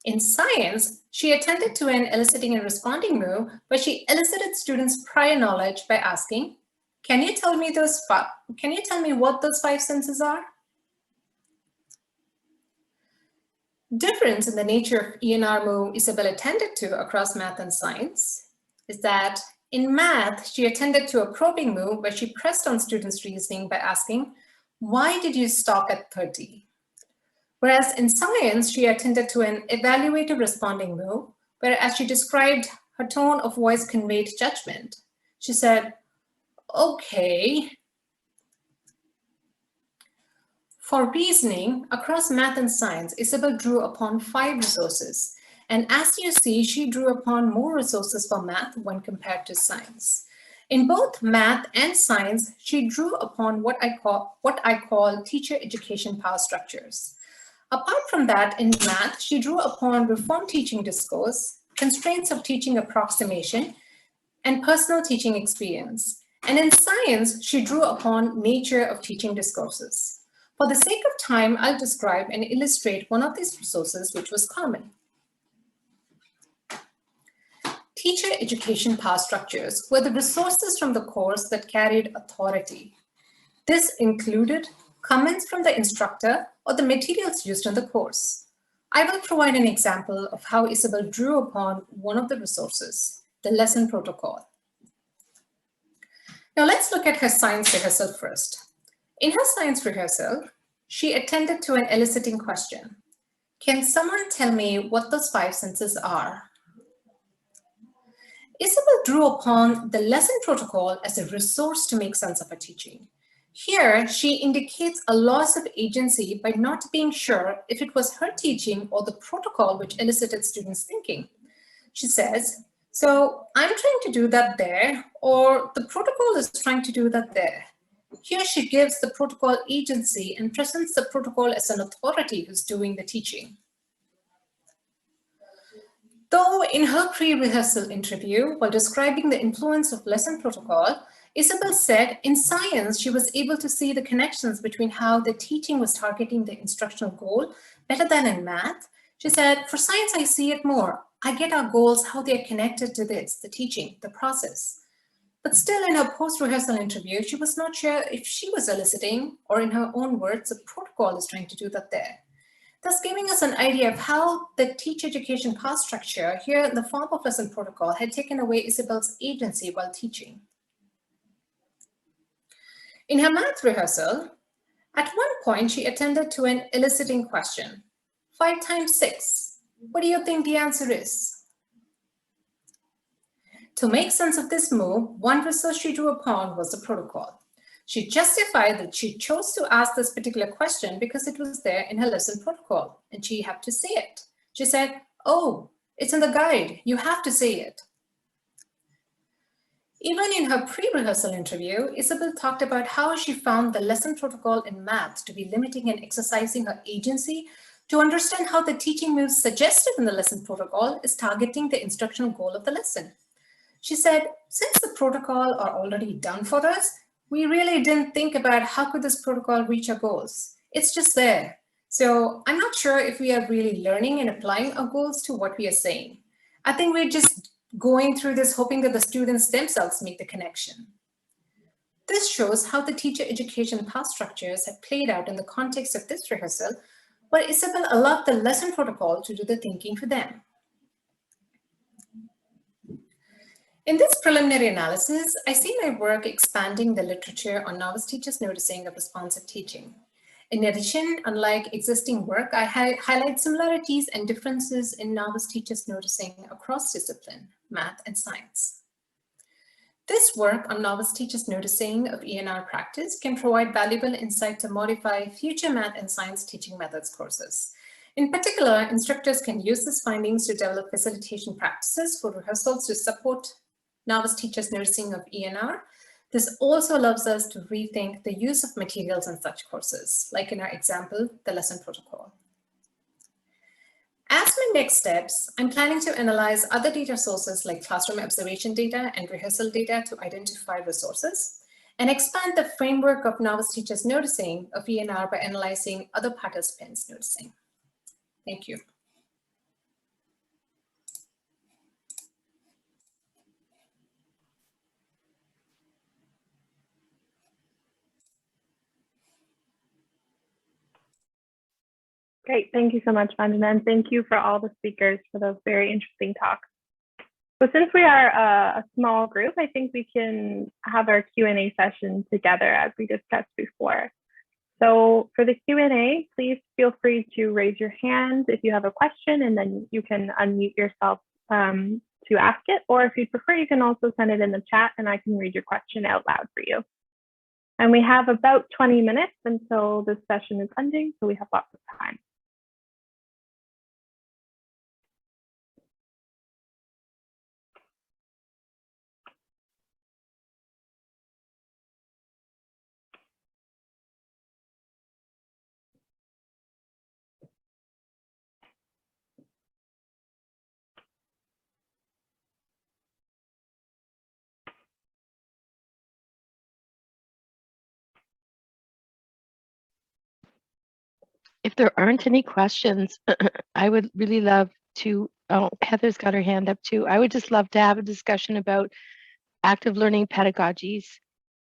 In science, she attended to an eliciting and responding move where she elicited students' prior knowledge by asking, can you tell me what those 5 senses are? Difference in the nature of ENR move Isabel attended to across math and science is that in math, she attended to a probing move where she pressed on students' reasoning by asking, why did you stop at 30? Whereas in science, she attended to an evaluative responding move, where as she described, her tone of voice conveyed judgment. She said, okay. For reasoning, across math and science, Isabel drew upon 5 resources. And as you see, she drew upon more resources for math when compared to science. In both math and science, she drew upon what I call teacher education power structures. Apart from that, in math, she drew upon reform teaching discourse, constraints of teaching approximation, and personal teaching experience. And in science, she drew upon nature of teaching discourses. For the sake of time, I'll describe and illustrate one of these resources which was common. Teacher education power structures were the resources from the course that carried authority. This included comments from the instructor or the materials used in the course. I will provide an example of how Isabel drew upon one of the resources, the lesson protocol. Now let's look at her science rehearsal first. In her science rehearsal, she attended to an eliciting question. Can someone tell me what those 5 senses are? Isabel drew upon the lesson protocol as a resource to make sense of her teaching. Here, she indicates a loss of agency by not being sure if it was her teaching or the protocol which elicited students' thinking. She says, so I'm trying to do that there, or the protocol is trying to do that there. Here she gives the protocol agency and presents the protocol as an authority who's doing the teaching. Though in her pre-rehearsal interview, while describing the influence of lesson protocol, Isabel said in science, she was able to see the connections between how the teaching was targeting the instructional goal better than in math. She said, for science, I see it more. I get our goals, how they're connected to this, the teaching, the process. But still in her post-rehearsal interview, she was not sure if she was eliciting or in her own words, the protocol is trying to do that there. thus giving us an idea of how the teacher education cost structure here in the form of lesson protocol had taken away Isabel's agency while teaching. In her math rehearsal, at one point she attended to an eliciting question. 5 times 6. What do you think the answer is? To make sense of this move, one resource she drew upon was the protocol. She justified that she chose to ask this particular question because it was there in her lesson protocol and she had to say it. She said, "Oh, it's in the guide. You have to say it." Even in her pre-rehearsal interview, Isabel talked about how she found the lesson protocol in math to be limiting and exercising her agency to understand how the teaching moves suggested in the lesson protocol is targeting the instructional goal of the lesson. She said, since the protocol are already done for us, we really didn't think about how could this protocol reach our goals. It's just there. So I'm not sure if we are really learning and applying our goals to what we are saying. I think we're just going through this hoping that the students themselves make the connection. This shows how the teacher education cost structures have played out in the context of this rehearsal, where Isabel allowed the lesson protocol to do the thinking for them. In this preliminary analysis, I see my work expanding the literature on novice teachers' noticing of responsive teaching. In addition, unlike existing work, I highlight similarities and differences in novice teachers' noticing across discipline, math and science. This work on novice teachers' noticing of ENR practice can provide valuable insight to modify future math and science teaching methods courses. In particular, instructors can use these findings to develop facilitation practices for rehearsals to support novice teachers noticing of ENR. This also allows us to rethink the use of materials in such courses, like in our example, the lesson protocol. As my next steps, I'm planning to analyze other data sources like classroom observation data and rehearsal data to identify resources, and expand the framework of novice teachers noticing of ENR by analyzing other participants noticing. Thank you. Great, thank you so much, Vandana, and thank you for all the speakers for those very interesting talks. So since we are a small group, I think we can have our Q&A session together as we discussed before. So for the Q&A, please feel free to raise your hand if you have a question, and then you can unmute yourself to ask it. Or if you prefer, you can also send it in the chat and I can read your question out loud for you. And we have about 20 minutes until this session is ending, so we have lots of time. If there aren't any questions, I would really love to, oh, Heather's got her hand up too. I would just love to have a discussion about active learning pedagogies.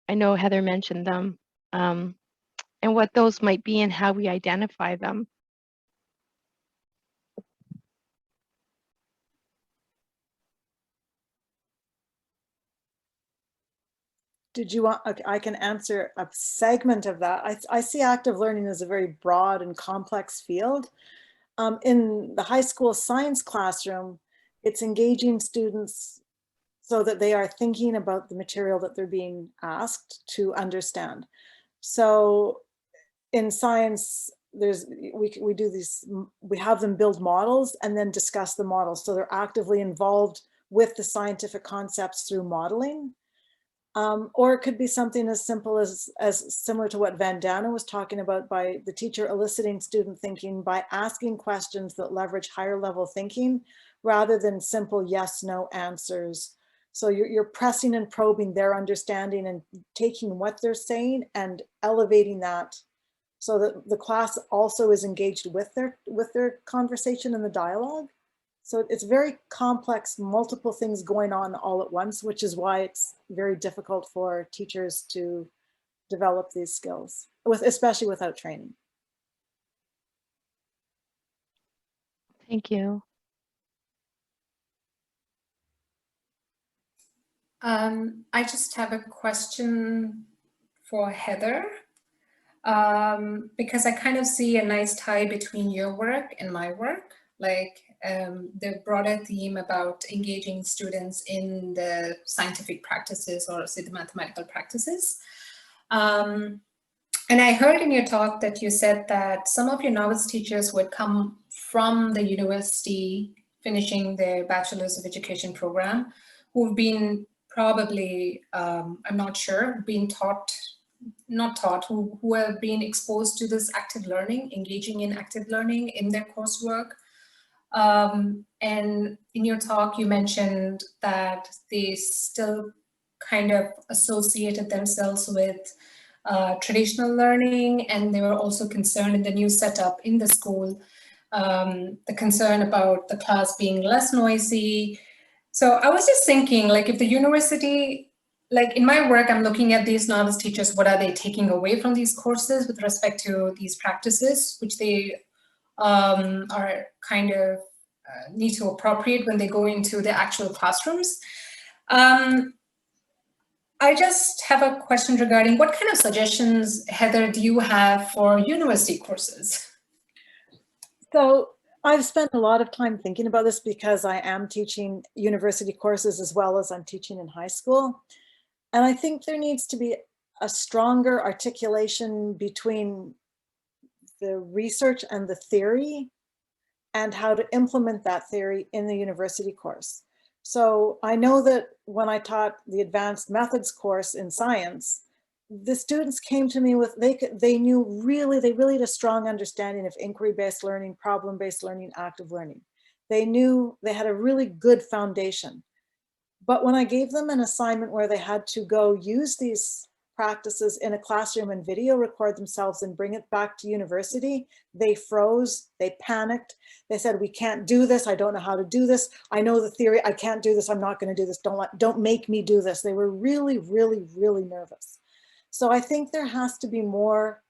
I know Heather mentioned them, and what those might be and how we identify them. Did you want, okay, I can answer a segment of that. I see active learning as a very broad and complex field. In the high school science classroom, it's engaging students so that they are thinking about the material that they're being asked to understand. So in science, we do these, we have them build models and then discuss the models. So they're actively involved with the scientific concepts through modeling. Or it could be something as simple as similar to what Vandana was talking about, by the teacher eliciting student thinking by asking questions that leverage higher level thinking rather than simple yes, no answers. So you're pressing and probing their understanding and taking what they're saying and elevating that so that the class also is engaged with their conversation and the dialogue. So it's very complex, multiple things going on all at once, which is why it's very difficult for teachers to develop these skills, especially without training. Thank you. I just have a question for Heather, because I kind of see a nice tie between your work and my work, like the broader theme about engaging students in the scientific practices or say the mathematical practices. And I heard in your talk that you said that some of your novice teachers would come from the university finishing their Bachelor's of Education program, who've been probably, I'm not sure, being taught, not taught, who have been exposed to this active learning, engaging in active learning in their coursework. And in your talk, you mentioned that they still kind of associated themselves with traditional learning, and they were also concerned in the new setup in the school, the concern about the class being less noisy. So I was just thinking, like, if the university, like in my work, I'm looking at these novice teachers, what are they taking away from these courses with respect to these practices, which they are kind of need to appropriate when they go into the actual classrooms. I just have a question regarding what kind of suggestions, Heather, do you have for university courses? So I've spent a lot of time thinking about this because I am teaching university courses as well as I'm teaching in high school. And I think there needs to be a stronger articulation between the research and the theory and how to implement that theory in the university course. So I know that when I taught the advanced methods course in science, the students came to me with, they really had a strong understanding of inquiry-based learning, problem-based learning, active learning. They knew they had a really good foundation. But when I gave them an assignment where they had to go use these practices in a classroom and video record themselves and bring it back to university, they froze, they panicked. They said, we can't do this. I don't know how to do this. I know the theory. I can't do this. I'm not going to do this. Don't make me do this. They were really, really, really nervous. So I think there has to be more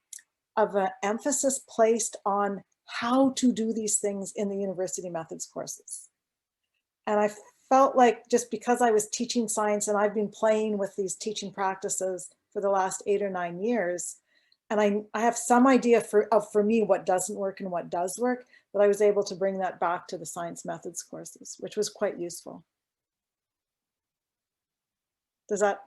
of an emphasis placed on how to do these things in the university methods courses. And I felt like just because I was teaching science and I've been playing with these teaching practices for the last 8 or 9 years, and I have some idea for me what doesn't work and what does work, but I was able to bring that back to the science methods courses, which was quite useful. Does that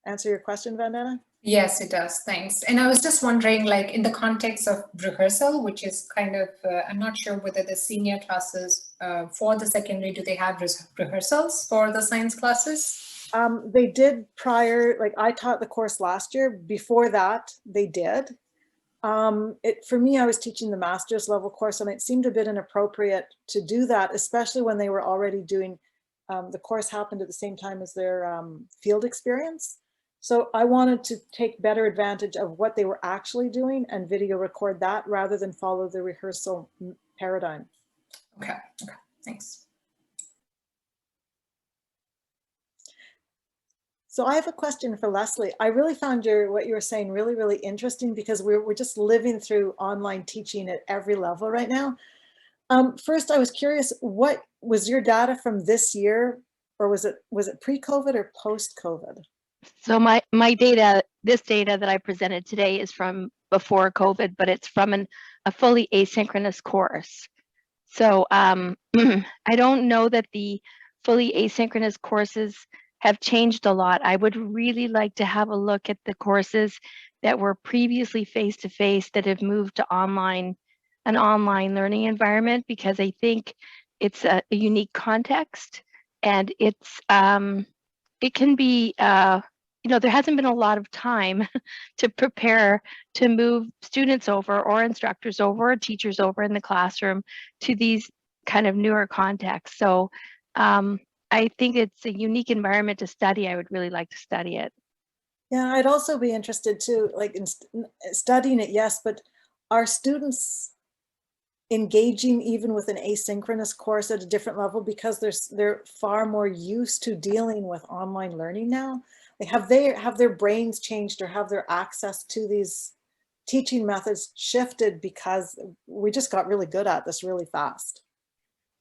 answer your question, Vandana? Yes, it does. Thanks. And I was just wondering, like in the context of rehearsal, which is kind of, I'm not sure whether the senior classes for the secondary, do they have rehearsals for the science classes? They did prior, like I taught the course last year. Before that, they did. For me, I was teaching the master's level course and it seemed a bit inappropriate to do that, especially when they were already doing, the course happened at the same time as their field experience. So I wanted to take better advantage of what they were actually doing and video record that rather than follow the rehearsal paradigm. Okay, thanks. So I have a question for Lesley. I really found what you were saying really, really interesting because we're just living through online teaching at every level right now. First, I was curious, what was your data from this year, or was it pre-COVID or post-COVID? So my data, this data that I presented today is from before COVID, but it's from a fully asynchronous course. So I don't know that the fully asynchronous courses have changed a lot. I would really like to have a look at the courses that were previously face-to-face that have moved to an online learning environment, because I think it's a unique context, and it can be, there hasn't been a lot of time to prepare to move students over or instructors over or teachers over in the classroom to these kind of newer contexts. So I think it's a unique environment to study. I would really like to study it. Yeah, I'd also be interested too, like in studying it, yes, but are students engaging even with an asynchronous course at a different level because they're far more used to dealing with online learning now? Like have their brains changed, or have their access to these teaching methods shifted because we just got really good at this really fast?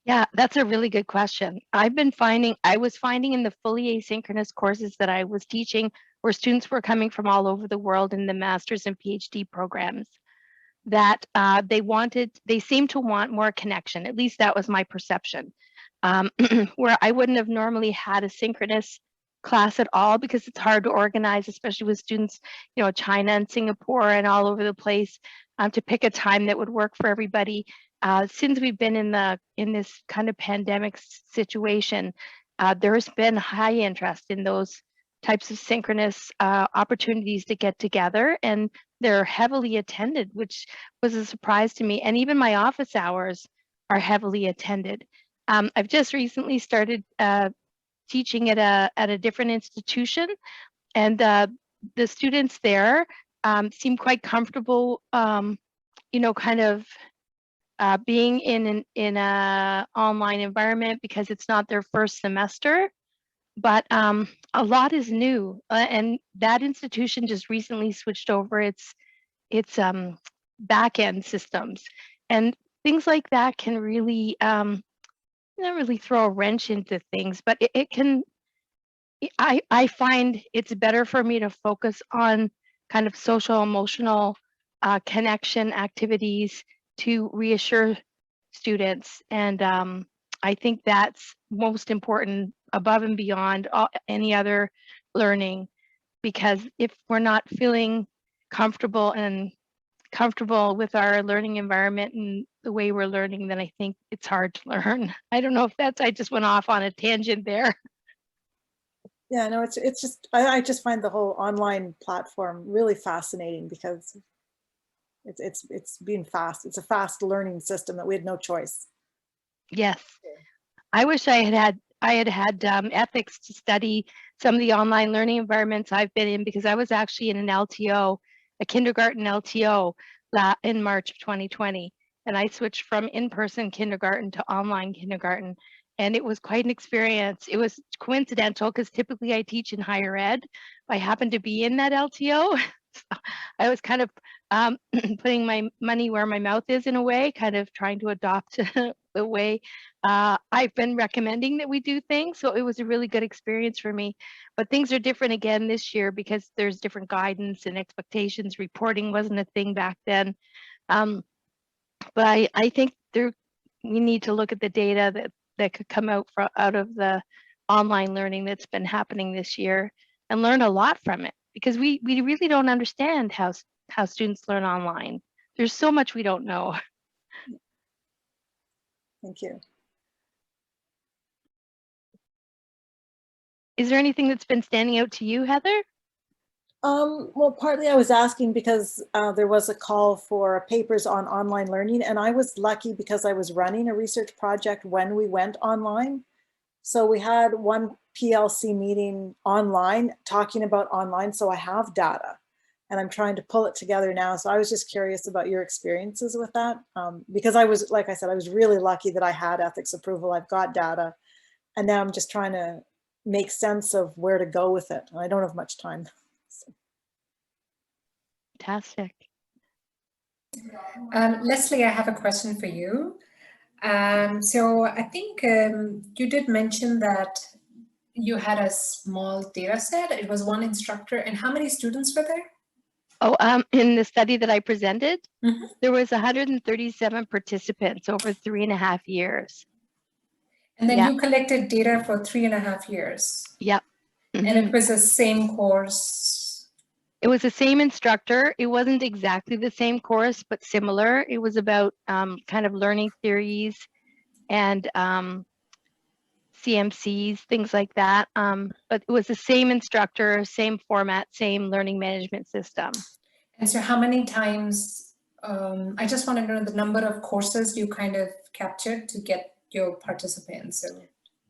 Yeah, that's a really good question. I was finding in the fully asynchronous courses that I was teaching where students were coming from all over the world in the master's and PhD programs that they seemed to want more connection. At least that was my perception. Where I wouldn't have normally had a synchronous class at all because it's hard to organize, especially with students, China and Singapore and all over the place, to pick a time that would work for everybody. Since we've been in this kind of pandemic situation, there's been high interest in those types of synchronous opportunities to get together, and they're heavily attended, which was a surprise to me. And even my office hours are heavily attended. I've just recently started teaching at a different institution, and the students there seem quite comfortable, kind of being in a online environment because it's not their first semester. But a lot is new, and that institution just recently switched over its back end systems, and things like that can really not really throw a wrench into things, but it can. I find it's better for me to focus on kind of social emotional connection activities to reassure students, and I think that's most important above and beyond any other learning, because if we're not feeling comfortable with our learning environment and the way we're learning, then I think it's hard to learn. I don't know if I just went off on a tangent there. Yeah, no, it's just, I just find the whole online platform really fascinating because it's being fast. It's a fast learning system that we had no choice. Yes. I wish I had ethics to study some of the online learning environments I've been in, because I was actually in an LTO, a kindergarten LTO in March of 2020. And I switched from in-person kindergarten to online kindergarten. And it was quite an experience. It was coincidental because typically I teach in higher ed. I happened to be in that LTO. So I was kind of putting my money where my mouth is in a way, kind of trying to adopt the way I've been recommending that we do things. So it was a really good experience for me. But things are different again this year because there's different guidance and expectations. Reporting wasn't a thing back then. But I think we need to look at the data that could come out of the online learning that's been happening this year and learn a lot from it, because we really don't understand how students learn online. There's so much we don't know. Thank you. Is there anything that's been standing out to you, Heather? Well, partly I was asking because there was a call for papers on online learning, and I was lucky because I was running a research project when we went online. So we had one PLC meeting online talking about online, so I have data and I'm trying to pull it together now. So I was just curious about your experiences with that, because I was, like I said, I was really lucky that I had ethics approval. I've got data, and now I'm just trying to make sense of where to go with it. I don't have much time. So. Fantastic. Lesley, I have a question for you. So I think you did mention that you had a small data set. It was one instructor, and how many students were there? Oh, in the study that I presented, there was 137 participants over 3.5 years. And then you collected data for 3.5 years. Yep. And it was the same course? It was the same instructor. It wasn't exactly the same course, but similar. It was about kind of learning theories and CMCs, things like that. But it was the same instructor, same format, same learning management system. And so how many times, I just want to know the number of courses you kind of captured to get your participants. So.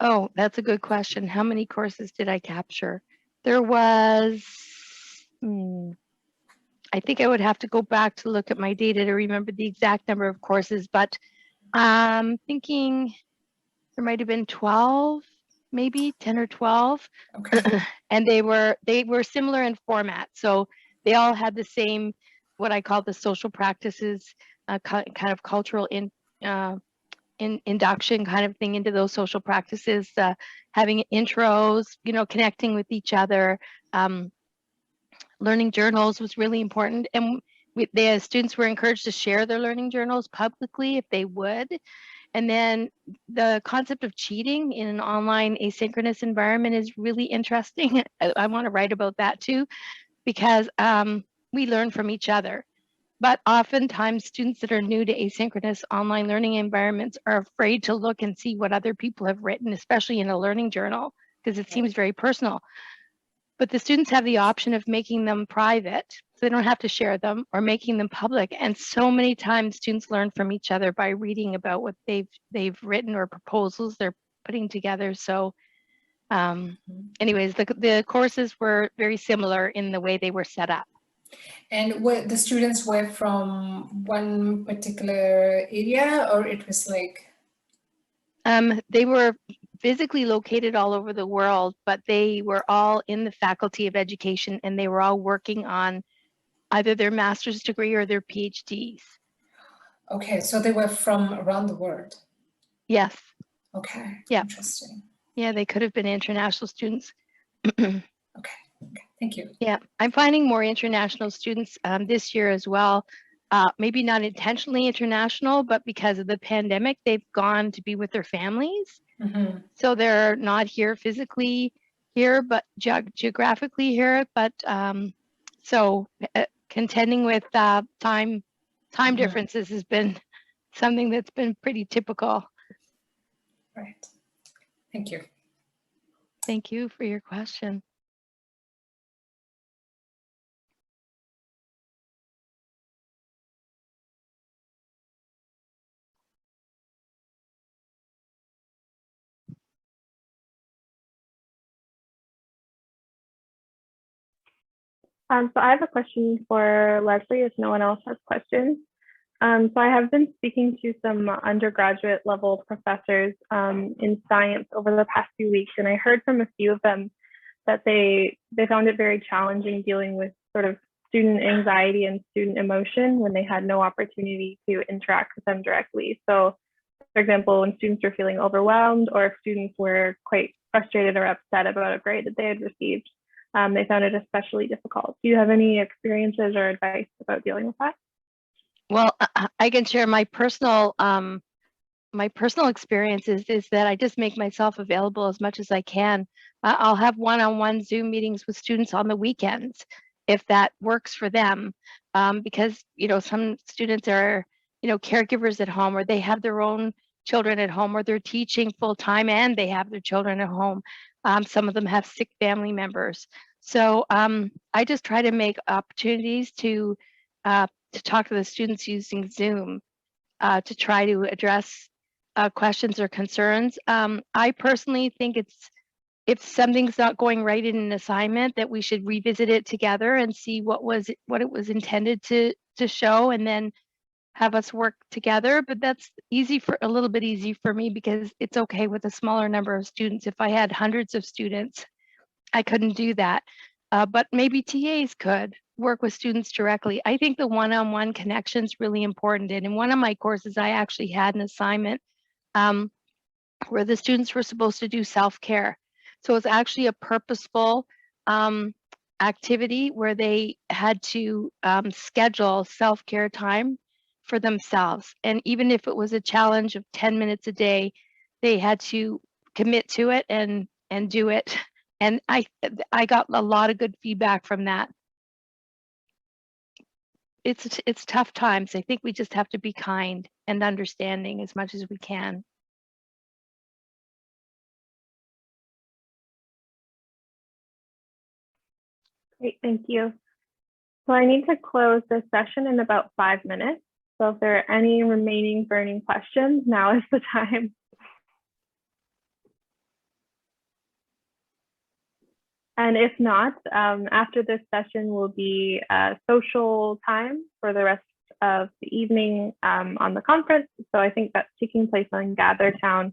Oh, that's a good question. How many courses did I capture? There was, I think I would have to go back to look at my data to remember the exact number of courses, but I'm thinking there might have been 12, maybe 10 or 12. Okay. And they were similar in format. So they all had the same, what I call the social practices, kind of cultural induction kind of thing into those social practices, having intros, connecting with each other. Learning journals was really important, and the students were encouraged to share their learning journals publicly if they would. And then the concept of cheating in an online asynchronous environment is really interesting. I want to write about that too, because we learn from each other. But oftentimes students that are new to asynchronous online learning environments are afraid to look and see what other people have written, especially in a learning journal, because it seems very personal. But the students have the option of making them private, so they don't have to share them, or making them public. And so many times students learn from each other by reading about what they've written or proposals they're putting together. So anyways, the courses were very similar in the way they were set up. And what the students were from one particular area, or it was like? They were physically located all over the world, but they were all in the Faculty of Education, and they were all working on either their master's degree or their PhDs. Okay, so they were from around the world. Yes. Okay. Yeah. Interesting. Yeah, they could have been international students. Okay. Thank you. Yeah, I'm finding more international students this year as well. Maybe not intentionally international, but because of the pandemic, they've gone to be with their families. Mm-hmm. So they're not here physically here, but geographically here. But so contending with time differences has been something that's been pretty typical. Right. Thank you. Thank you for your question. So I have a question for Lesley if no one else has questions. So I have been speaking to some undergraduate level professors in science over the past few weeks, and I heard from a few of them that they found it very challenging dealing with sort of student anxiety and student emotion when they had no opportunity to interact with them directly. So for example, when students were feeling overwhelmed, or if students were quite frustrated or upset about a grade that they had received, they found it especially difficult. Do you have any experiences or advice about dealing with that? Well, I can share my personal experiences is that I just make myself available as much as I can. I'll have one-on-one Zoom meetings with students on the weekends if that works for them, because some students are caregivers at home, or they have their own children at home, or they're teaching full-time and they have their children at home. Some of them have sick family members. So I just try to make opportunities to talk to the students using Zoom to try to address questions or concerns. I personally think if something's not going right in an assignment, that we should revisit it together and see what it was intended to show, and then have us work together. But that's a little bit easy for me, because it's okay with a smaller number of students. If I had hundreds of students, I couldn't do that. But maybe TAs could work with students directly. I think the one-on-one connection is really important. And in one of my courses, I actually had an assignment where the students were supposed to do self-care. So it's actually a purposeful activity where they had to schedule self-care time for themselves. And even if it was a challenge of 10 minutes a day, they had to commit to it and do it. And I got a lot of good feedback from that. It's tough times. I think we just have to be kind and understanding as much as we can. Great, thank you. So I need to close this session in about 5 minutes. So if there are any remaining burning questions, now is the time. And if not, after this session will be social time for the rest of the evening on the conference. So I think that's taking place on GatherTown.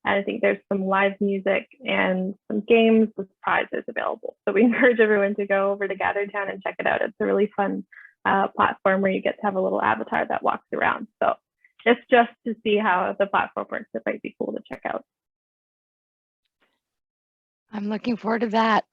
And I think there's some live music and some games with prizes available. So we encourage everyone to go over to GatherTown and check it out. It's a really fun platform where you get to have a little avatar that walks around. So It's just to see how the platform works. It might be cool to check out. I'm looking forward to that.